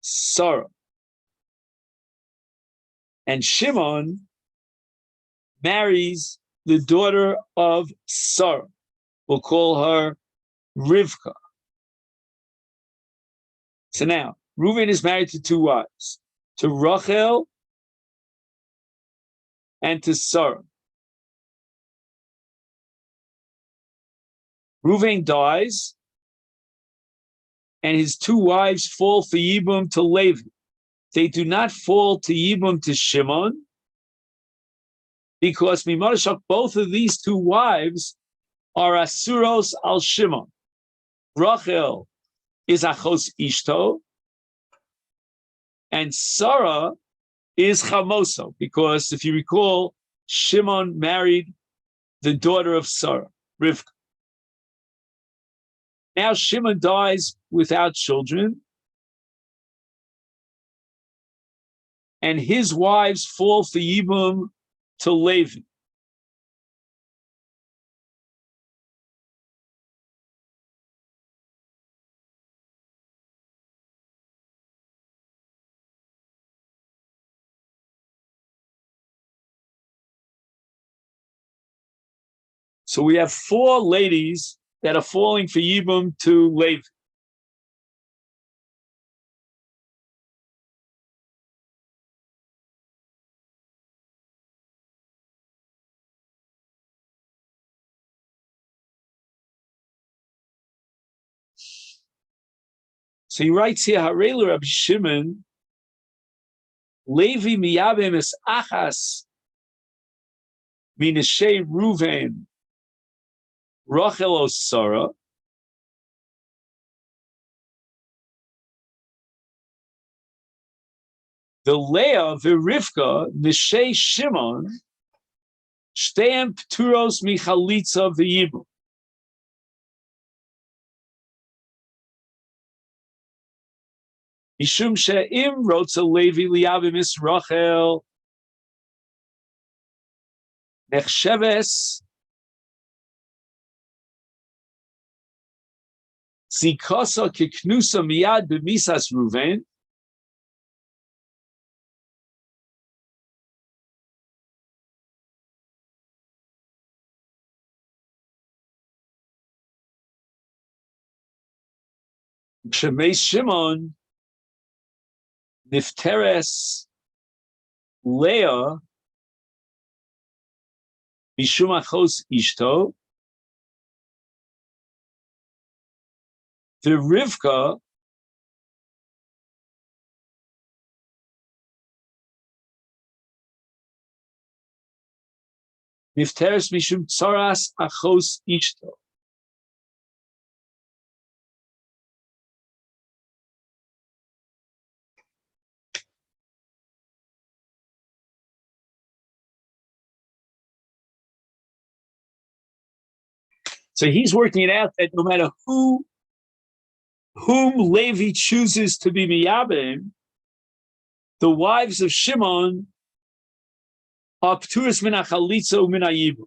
Sarah. And Shimon marries the daughter of Sarah. We'll call her Rivka. So now, Reuven is married to two wives, to Rachel and to Sarah. Reuven dies, and his two wives fall for Yibum to Levi. They do not fall to Yibum to Shimon, because Mimarashak, both of these two wives are Asuros al Shimon. Rachel is Achos Ishto, and Sarah is Chamoso, because if you recall, Shimon married the daughter of Sarah, Rivka. Now Shimon dies without children, and his wives fall for Yibum to Levi. So we have four ladies that are falling for Yibum to Levi. So he writes here, Harelu Rabbi Shimon, Levi miyabim es achas minashay Ruven Rachel o Sarah. The Leah v'Rivka Nishei Shimon Shteim Pturos Michalitza v'Yibum. Mishum she'im rotza Levi liyavim is Rachel nechsheves zikosa kiknusa miyad b'misas Ruven Shemei Shimon Nifteres Leah Mishum Achos Ishto the Rivka Nifteres Mishum Tzaras Achos Ishto. So he's working it out that no matter whom Levi chooses to be miyabim, the wives of Shimon are pturis min hachalitza u'min ha'yibum.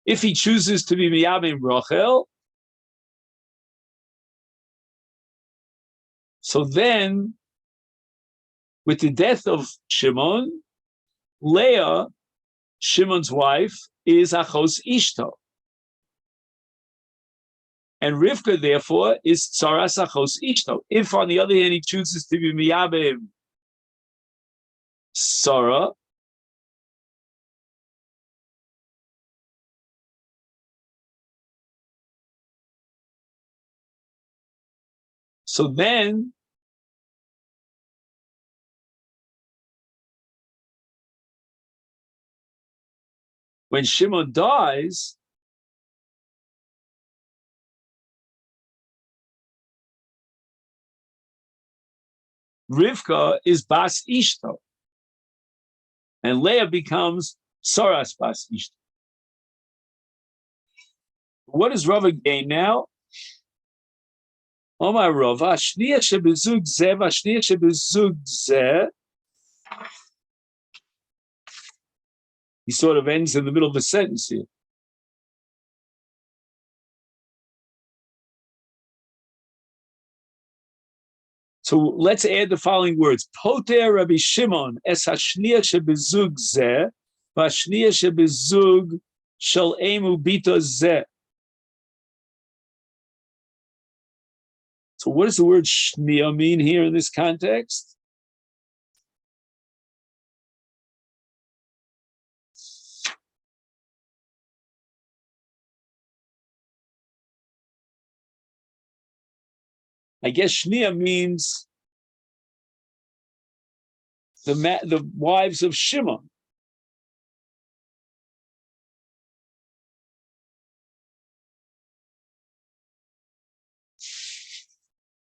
If he chooses to be miyabim Rachel, so then, with the death of Shimon, Leah, Shimon's wife, is achos ishto. And Rivka, therefore, is tzaras achos ishto. If, on the other hand, he chooses to be miyabim Sarah, so then when Shimon dies, Rivka is bas ishto, and Leah becomes Saras bas ishto. What does Rava gain now? Omar Rava, Shniya shebezug zeh, Shniya shebezug zeh. He sort of ends in the middle of the sentence here. So let's add the following words. Poter Rabbi Shimon es hashniya shebezug zeh, v'hashniya shebezug shel emu bita zeh. So what does the word shniya mean here in this context? I guess shniya means the wives of Shimon.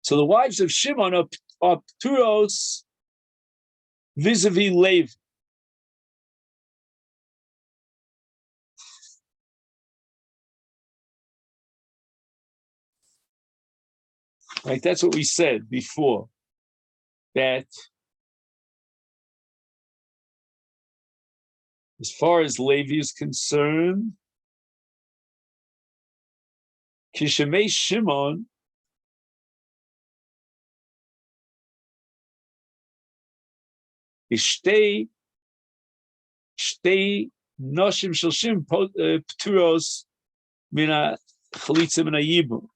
So the wives of Shimon are pturos vis-a-vis Levi. Right, that's what we said before, that as far as Levi is concerned, Kishemei Shimon is shtei noshim shel Shimon pturos mina chalitza mina yibum.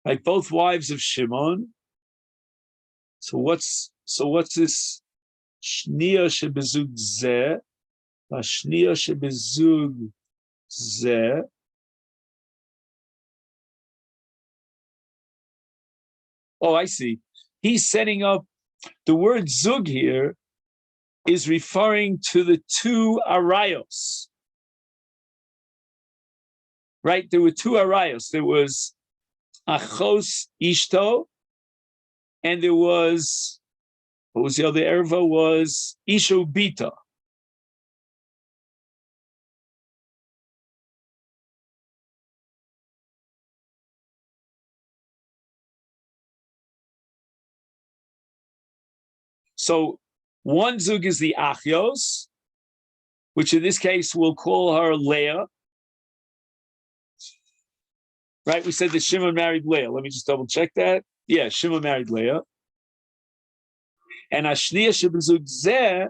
Like both wives of Shimon. So what's this shniya shebezug zeh? Shniya shebezug zeh. Oh, I see. He's setting up the word zug here is referring to the two arayos. Right? There were two arayos. There was Achos Ishto, and there was, what was the other erva? Was Isho Bita. So one zug is the Achios, which in this case we'll call her Leah. Right? We said that Shimon married Leah. Let me just double check that. Yeah, Shimon married Leah. And Ashniya Shibazug Zeh,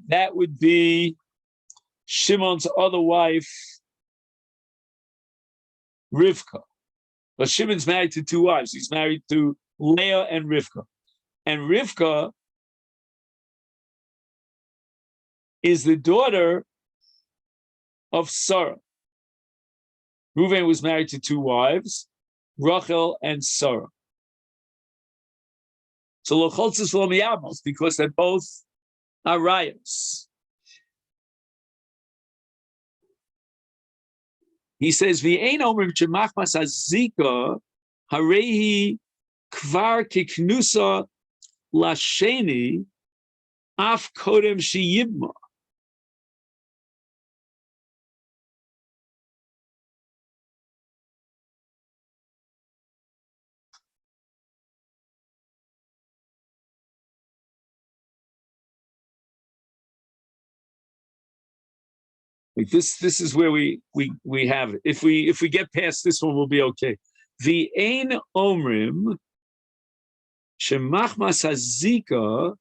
that would be Shimon's other wife, Rivka. But Shimon's married to two wives. He's married to Leah and Rivka. And Rivka is the daughter of Sarah. Reuven was married to two wives, Rachel and Sarah. So Locholtzis Lomiyamos, because they're both Arayos. He says, V'ein omrim chemachmas hazika harehi kvar kiknusa lasheni af kodem sheyibma. Like this is where we have it. If we get past this one, we'll be okay. The ein omrim shemachmas hazika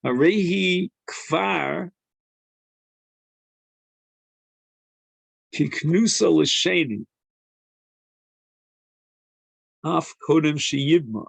harehi kvar kiknusa l'sheni af kodem sheyibma.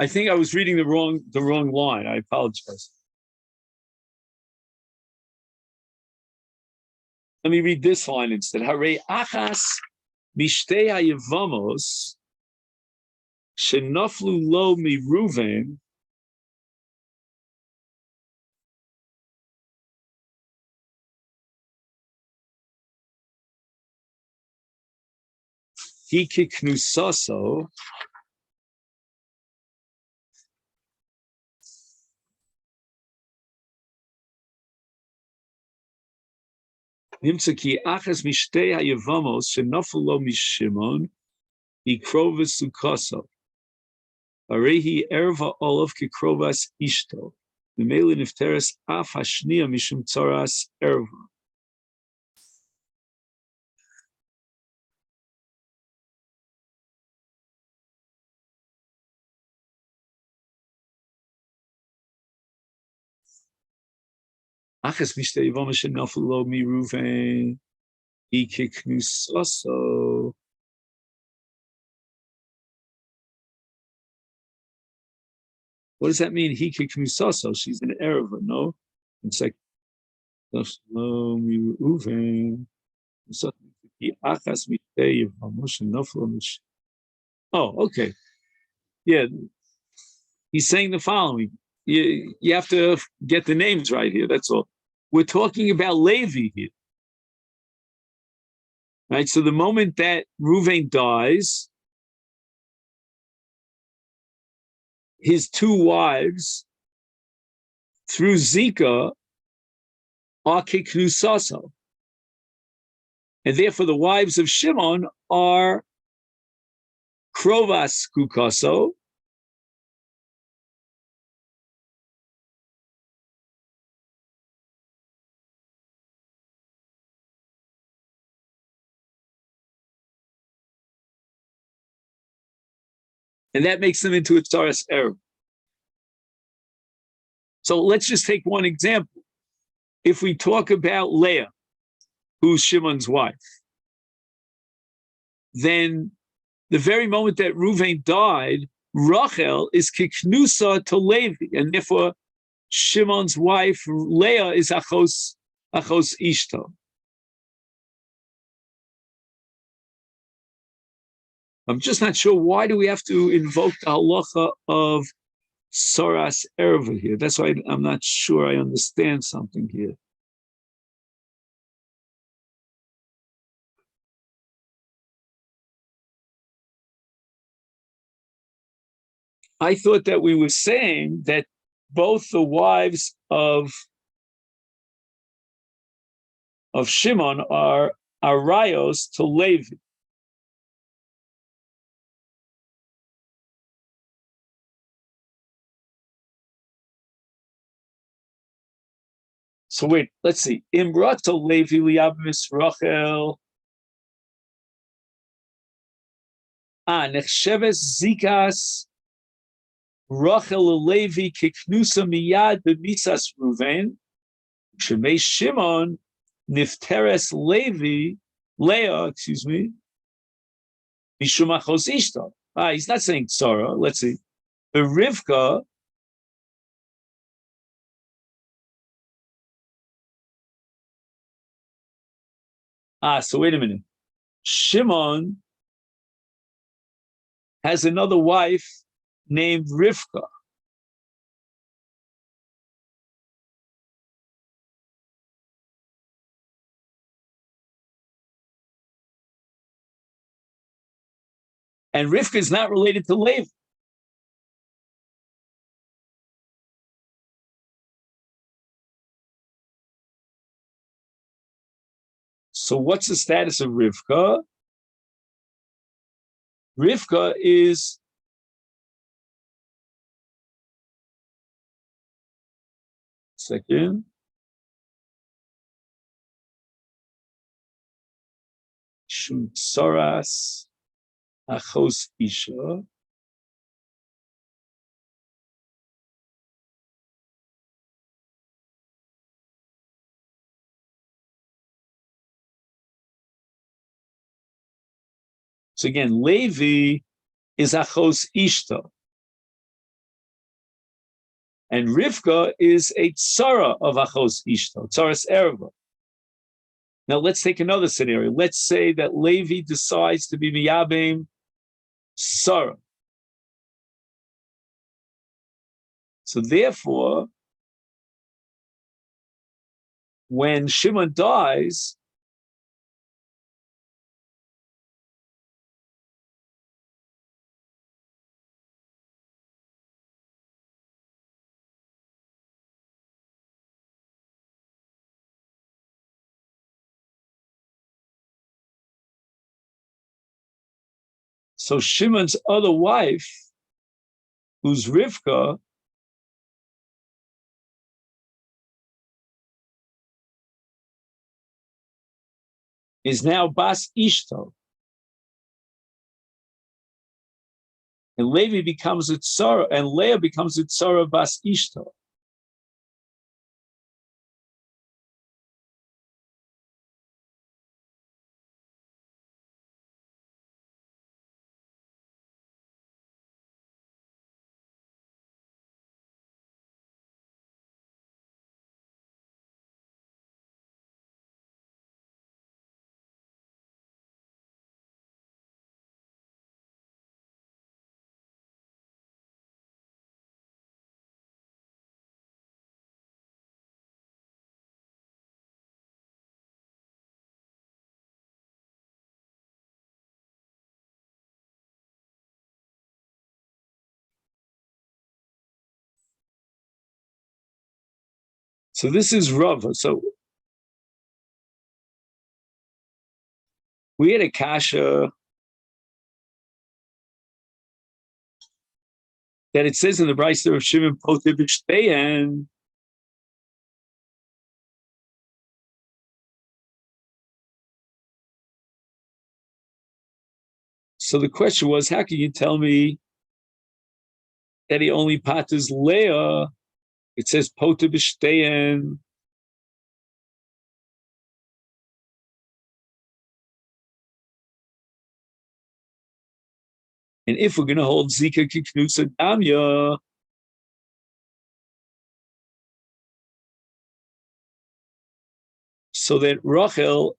I think I was reading the wrong line. I apologize. Let me read this line instead. Hare achas mishtei hayevamos shenaflu lo mi Ruven hi kiknusaso nimtza ki achas mishtei hayevamos shenaflu lo mi Shimon hi krovis sukaso. Arehi erva olav kikrovas ishto. Memele nifteres af hashnia mishum tzaras erva. Achas mishte Yevamot shenaflu lo mi Ruven ikiknusaso. What does that mean? Hikiknusaso. She's an Ereva, no? It's like lo mi Ruven. Oh, okay. Yeah, he's saying the following. You have to get the names right here. That's all. We're talking about Levi here. Right? So the moment that Reuven dies, his two wives, through Zika, are Kiknusaso. And therefore the wives of Shimon are Krovas Kukaso, and that makes them into a Tzaras Erev. So let's just take one example. If we talk about Leah, who's Shimon's wife, then the very moment that Reuven died, Rachel is kiknusa to Levi, and therefore Shimon's wife Leah is achos ishto. I'm just not sure, why do we have to invoke the halacha of Soras Erva here? That's why I'm not sure I understand something here. I thought that we were saying that both the wives of Shimon are arayos to Levi. So wait, let's see. Imrata Levi liyamis Rachel. Nechsheves zikas Rachel Levi kiknusa miyad b'misas Ruven. Shemei Shimon nifteres Leah, excuse me, mishum achos ishta. He's not saying Sarah. Let's see. The Rivka. So wait a minute. Shimon has another wife named Rivka. And Rivka is not related to Levi. So what's the status of Rivka? Rivka is second. Soras achos isha. So again, Levi is achos ishta, and Rivka is a tsara of achos ishta, tsaras erva. Now let's take another scenario. Let's say that Levi decides to be miyabim Sarah. So therefore, when Shimon dies, so Shimon's other wife, who's Rivka, is now Bas Ishto. And Levi becomes a Tzara, and Leah becomes a Tzara Bas Ishto. So this is Rava. So we had a kasha that it says in the Brayser of Shimon Poter B'Shtein. So the question was, how can you tell me that he only patters Leah? It says Poter B'Shtein. And if we're going to hold Zika Kiknusa Damya, so that Rachel,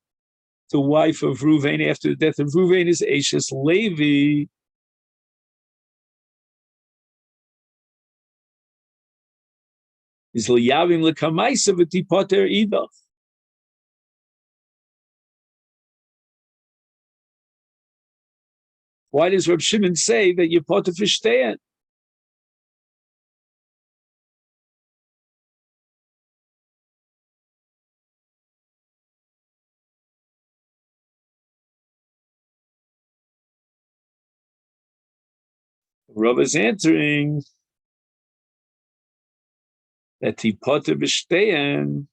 the wife of Ruvain, after the death of Ruvain, is Ashes Levi. Is Liyavim Lekamaisa V'Tipoter Idach. Why does Reb Shimon say that you potter Fishtein? Rav is answering that Tipoter B'Shtein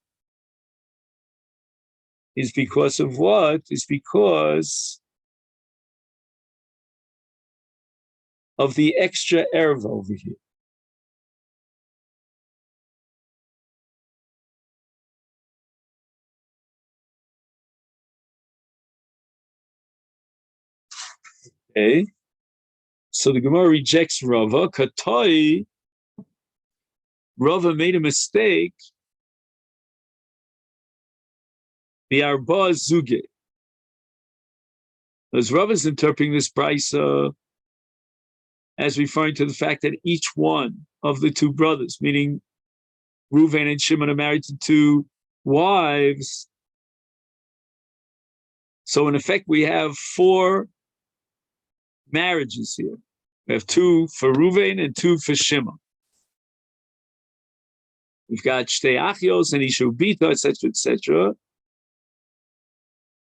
is because of what? Is because of the extra Erev over here. Okay? So the Gemara rejects Rava. Katoi, Rava made a mistake. The Arba Zuge. As Rava is interpreting this brisa as referring to the fact that each one of the two brothers, meaning Reuven and Shimon, are married to two wives. So in effect, we have 4 marriages here. We have 2 for Reuven and 2 for Shimon. We've got Shtei Achios and Ishubita, etc., etc.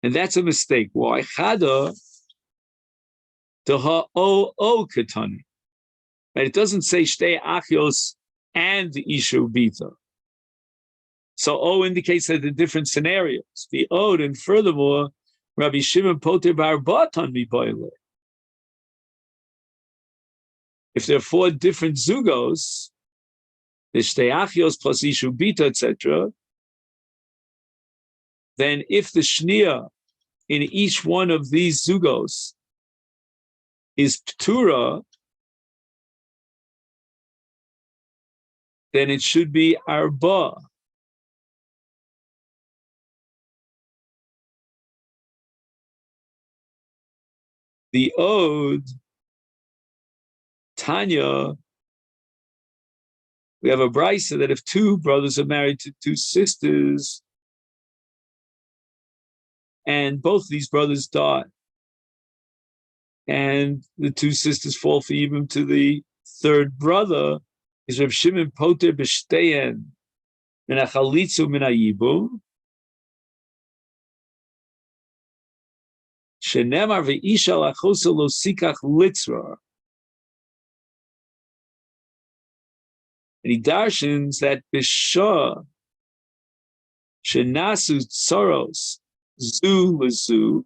And that's a mistake. Why? Chada to ha-o katani. Right? It doesn't say Shtei Achios and Ishubita. So O indicates that the different scenarios. The Od, and furthermore, Rabbi Shimon Poter Bar Batan Miboile. If there are 4 different zugos, the Shtei Achios plus Ishubita, etc., then if the Shnia in each one of these zugos is Ptura, then it should be Arba. The Ode, Tanya, we have a brisa that if 2 brothers are married to 2 sisters, and both these brothers die, and the 2 sisters fall for even to the 3rd brother, is Reb Shimon Poter B'Shtein min hachalitzu min hayibum, shenemar ve'isha lachosa lo sikach litzra. And he darshans that Bishah shenasu tzoros zu lezu,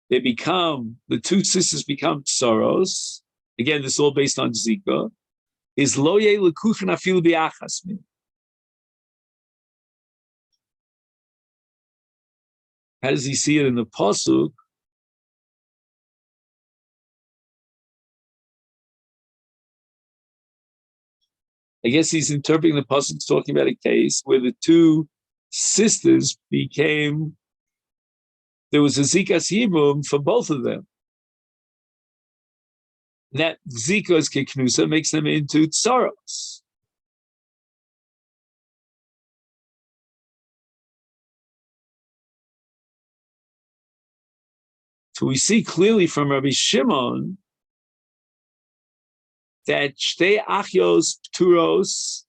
the 2 sisters become tzoros. Again, this is all based on Zika. Is loye lekuchen afilu biachas min. How does he see it in the pasuk? I guess he's interpreting the pasuk talking about a case where the 2 sisters there was a zikas hibum for both of them. That zikas kiknusa makes them into tsaros. So we see clearly from Rabbi Shimon that shtei achyos pturos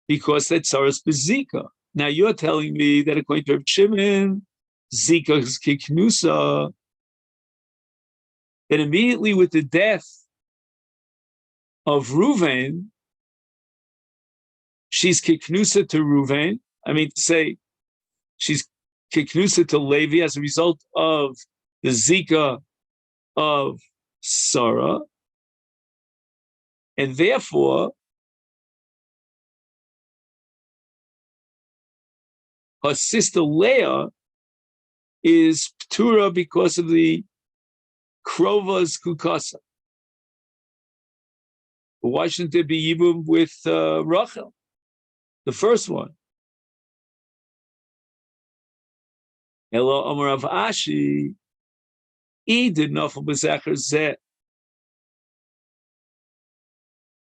because that tzaras bezika. Now you're telling me that according to Rabbi Shimon, zika is kiknusa, that immediately with the death of Reuven, she's kiknusa to Reuven. I mean to say, she's kiknusa to Levi as a result of the zika of Sarah, and therefore her sister Leah is ptura because of the krovas kukasa. But why shouldn't there be yibum with Rachel, the first one? Elo Amar Rav Ashi, I did nafel b'zecher zeh.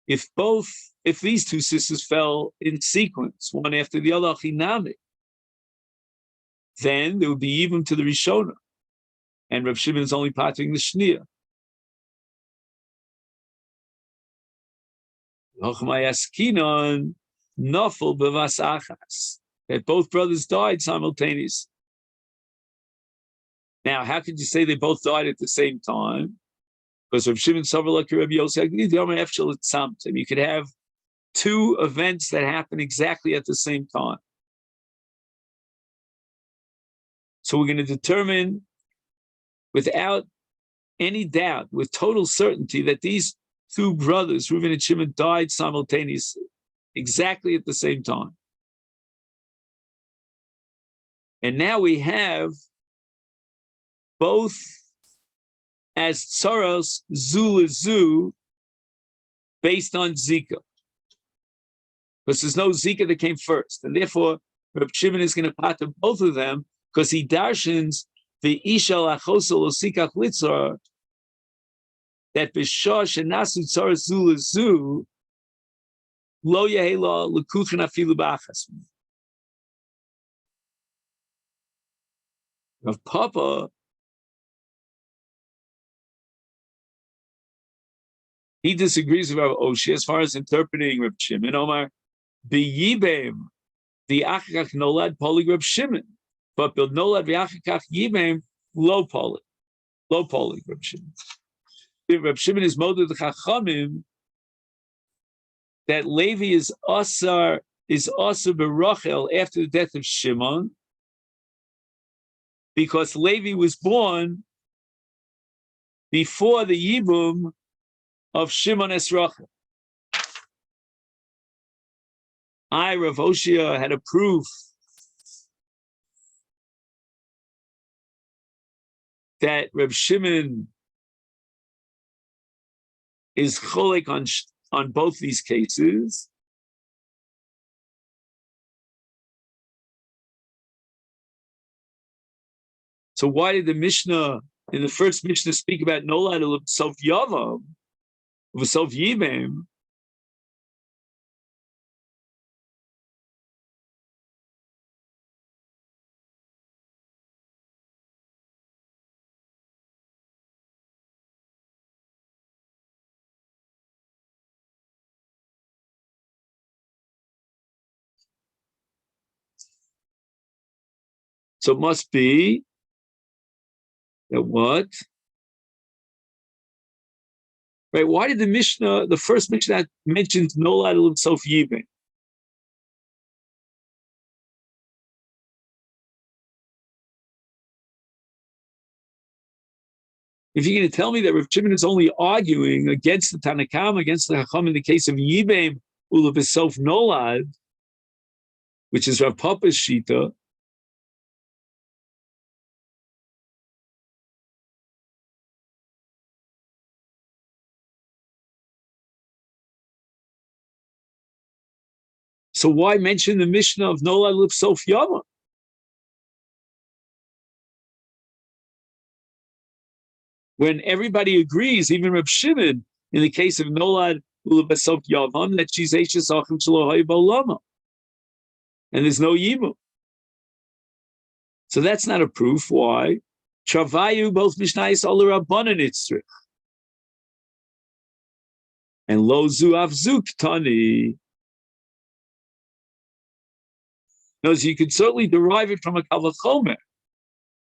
If these two sisters fell in sequence, one after the other, achinami, then there would be even to the Rishona, and Rav Shimon is only patting the Shnia. Hochmayaskinon nafel b'vas achas, that both brothers died simultaneously. Now, how could you say they both died at the same time? Because Rav Shimon Savar like Rabbi Yosef, you could have two events that happen exactly at the same time. So we're going to determine without any doubt, with total certainty, that these two brothers, Reuven and Shimon, died simultaneously, exactly at the same time. And now we have both as tsaros zu zu based on Zika. Because there's no Zika that came first. And therefore, Reb Shimon is going to pater both of them because he darshans the Isha Lachosel Osikach Litzar that Bishah Shenasu Tsaros zu zu Lo Yehela Lekuchen Afilu B'achas. Rav Papa, he disagrees with Rav Oshi as far as interpreting Reb Shimon. Omar, B'yibem, the Achakach Nolad Polig Reb Shimon, but Bil Nolad V'achakach Yibem, Lo Polig Reb Shimon. Reb Shimon is moded the Chachamim that Levi is Asar Berachel after the death of Shimon, because Levi was born before the Yibum of Shimon es Rachel. Rav Oshia, had a proof that Reb Shimon is cholek on both these cases. So why did the Mishnah, in the first Mishnah, speak about Nolad Sof Yavam, Sof Yibem? So it must be that what? Right? Why did the Mishnah, the first Mishnah that mentions Nolad Sof Yibem? If you're going to tell me that Rav Shimon is only arguing against the Tanakam, against the Chacham in the case of Yibem Ula B'Sof Nolad, which is Rav Papa's Shita, so why mention the Mishnah of Nolad B'Sof Yama? When everybody agrees, even Rav Shimon, in the case of Nolad Ula B'Sof Yavam, that she's Eishes Achim Shelo Ba'olama, and there's no Yimu. So that's not a proof. Why? Travayu, both Mishnayos all Rabbanan Itzrich. And Lo Zu Avzu Ktani. Notice you could certainly derive it from a Kavachomer.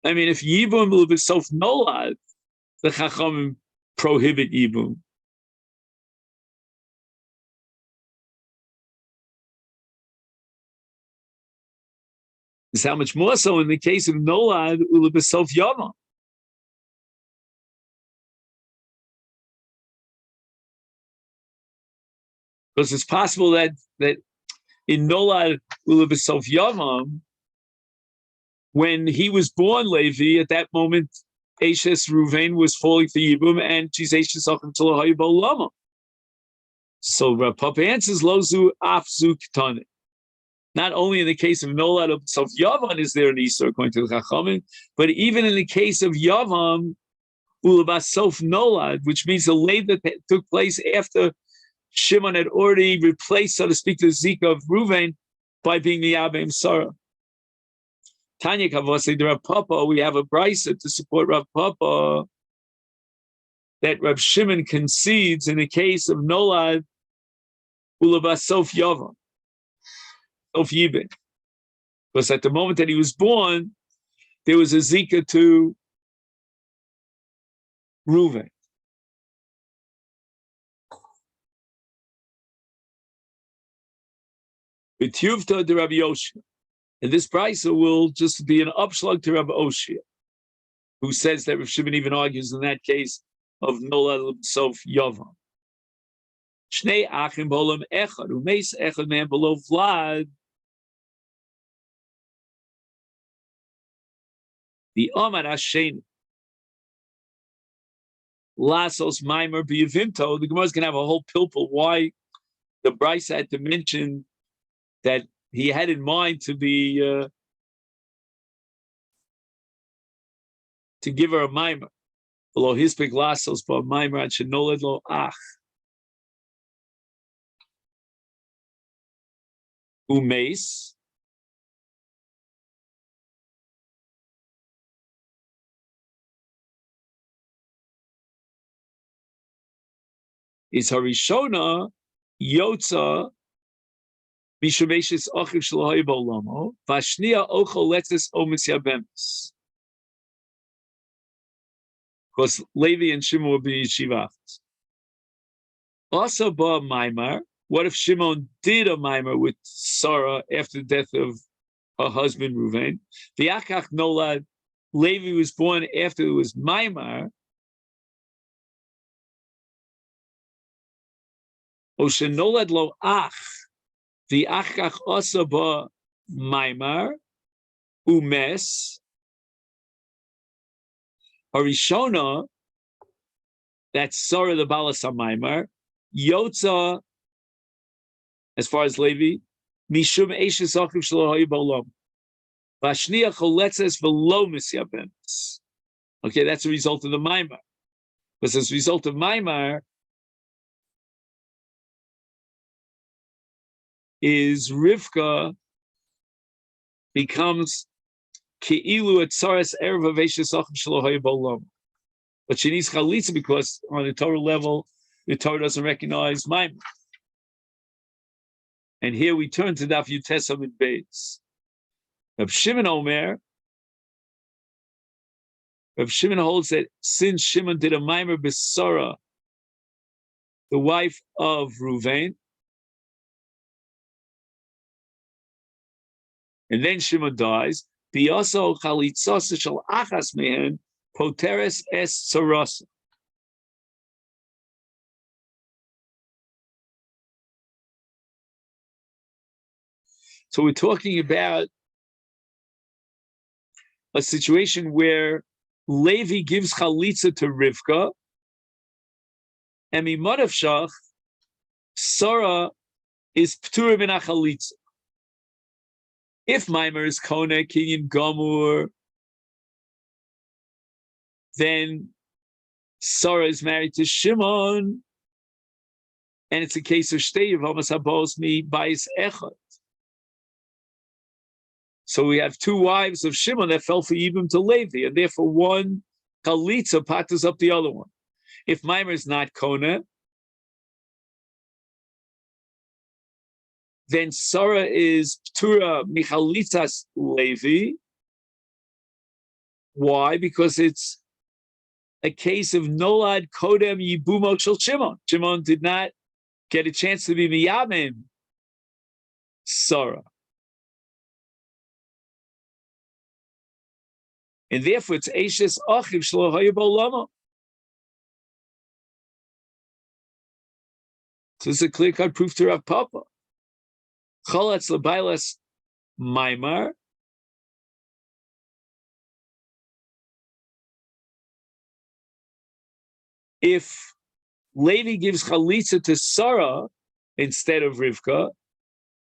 I mean, if Yibum will be self nolad, the Chachamim prohibit Yibum. Is how much more so in the case of Nolad will be self Yavamot. Because it's possible that in Nolad will be self Yavam, when he was born Levi, at that moment, Ashes Ruvain was falling for Yibum, and she's Ashes Achim Telahayu Lama. So Rav Papa answers Lozu Afzu Ktane. Not only in the case of Nolad of Self Yavam is there an Isur according to the Chachamim, but even in the case of Yavam, Ulabas Self Nolad, which means the lay that took place after Shimon had already replaced, so to speak, the Zika of Ruvain by being the Abim Sarah. Tanya Kavosei the Rav Papa, we have a brisa to support Rav Papa that Rav Shimon concedes in the case of Nolad Ulabas Sof Yavam, Sof Yibin. Because at the moment that he was born, there was a Zika to Ruvain. B'tiyuvta de Rabbi Yoshia. And this brisa will just be an upslug to Rabbi Oshia, who says that Rav Shimon even argues in that case of Nolad Sof Yavam. Shnei achim bolam echad, umeis echad man below Vlad. The Omar Hashem Lasos Maimer B'Yavimto. The Gemara is going to have a whole pilpul why the brisa had to mention that he had in mind to be to give her a mimer. Below his big lasos, but mimer and shenoled lo ach. Umeis. Is harishona yotza. Because Levi and Shimon will be yeshiva. Also, ba Maimar. What if Shimon did a Maimar with Sarah after the death of her husband Ruvain? V'yakach nolad. Levi was born after it was Maimar. Oshe nolad lo ach. The achach osaba maimar umes harishona, that's Sarah the balas maimar yotza, as far as Levi mishum eishes achim shelo hayu b'olam v'ashniya choletzes v'lo misyabenes. Okay, that's a result of the maimar, because as a result of maimar is Rivka becomes Ke'ilu Etzares Erev Aveshes Achim Shelo Hayu B'Olam. But she needs Chalitza because on the Torah level, the Torah doesn't recognize Maimon. And here we turn to Daf Yutes Amud Beis. Rav Shimon Omer, Rav Shimon holds that since Shimon did a Maimer B'Sara, the wife of Ruvain, and then Shimon dies. Biyaso chalitzasa shel achas mehen poteres es tzaras. So we're talking about a situation where Levi gives chalitza to Rivka, and Mimadavshach, Sarah is p'tura min chalitza. If Maimer is Kona, Kinyan Gomur, then Sarah is married to Shimon, and it's a case of Shtei Yevamos Habos Mi Bais Echad. So we have two wives of Shimon that fell for Yibum to Levi, and therefore one chalitza patters up the other one. If Maimer is not Kona, then Sarah is Ptura Michalitzas Levi. Why? Because it's a case of Nolad Kodem Yibumo Shel Shimon. Shimon did not get a chance to be Miyamim Sarah. And therefore it's Eishes Achiv Shlo Hayabo Lama. So this is a clear-cut proof to Rav Papa. Chalatz Labailas Maimar. If Levi gives chalitza to Sarah instead of Rivka,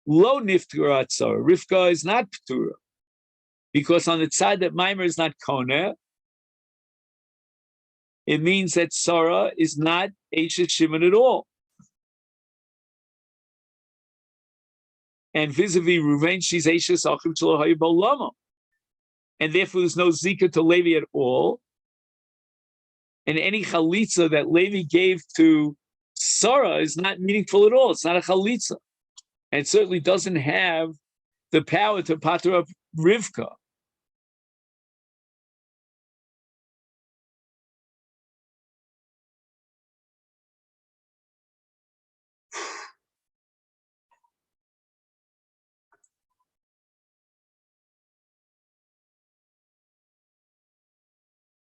lo nifturat Sarah. Rivka is not ptura, because on the side that Maimer is not koneh, it means that Sarah is not Eishes Shimon at all. And vis-a-vis Reuven, she's Eishes Achiv Shelo Hayabo Lama. And therefore there's no Zika to Levi at all. And any chalitza that Levi gave to Sarah is not meaningful at all. It's not a chalitza. And it certainly doesn't have the power to pater up Rivka.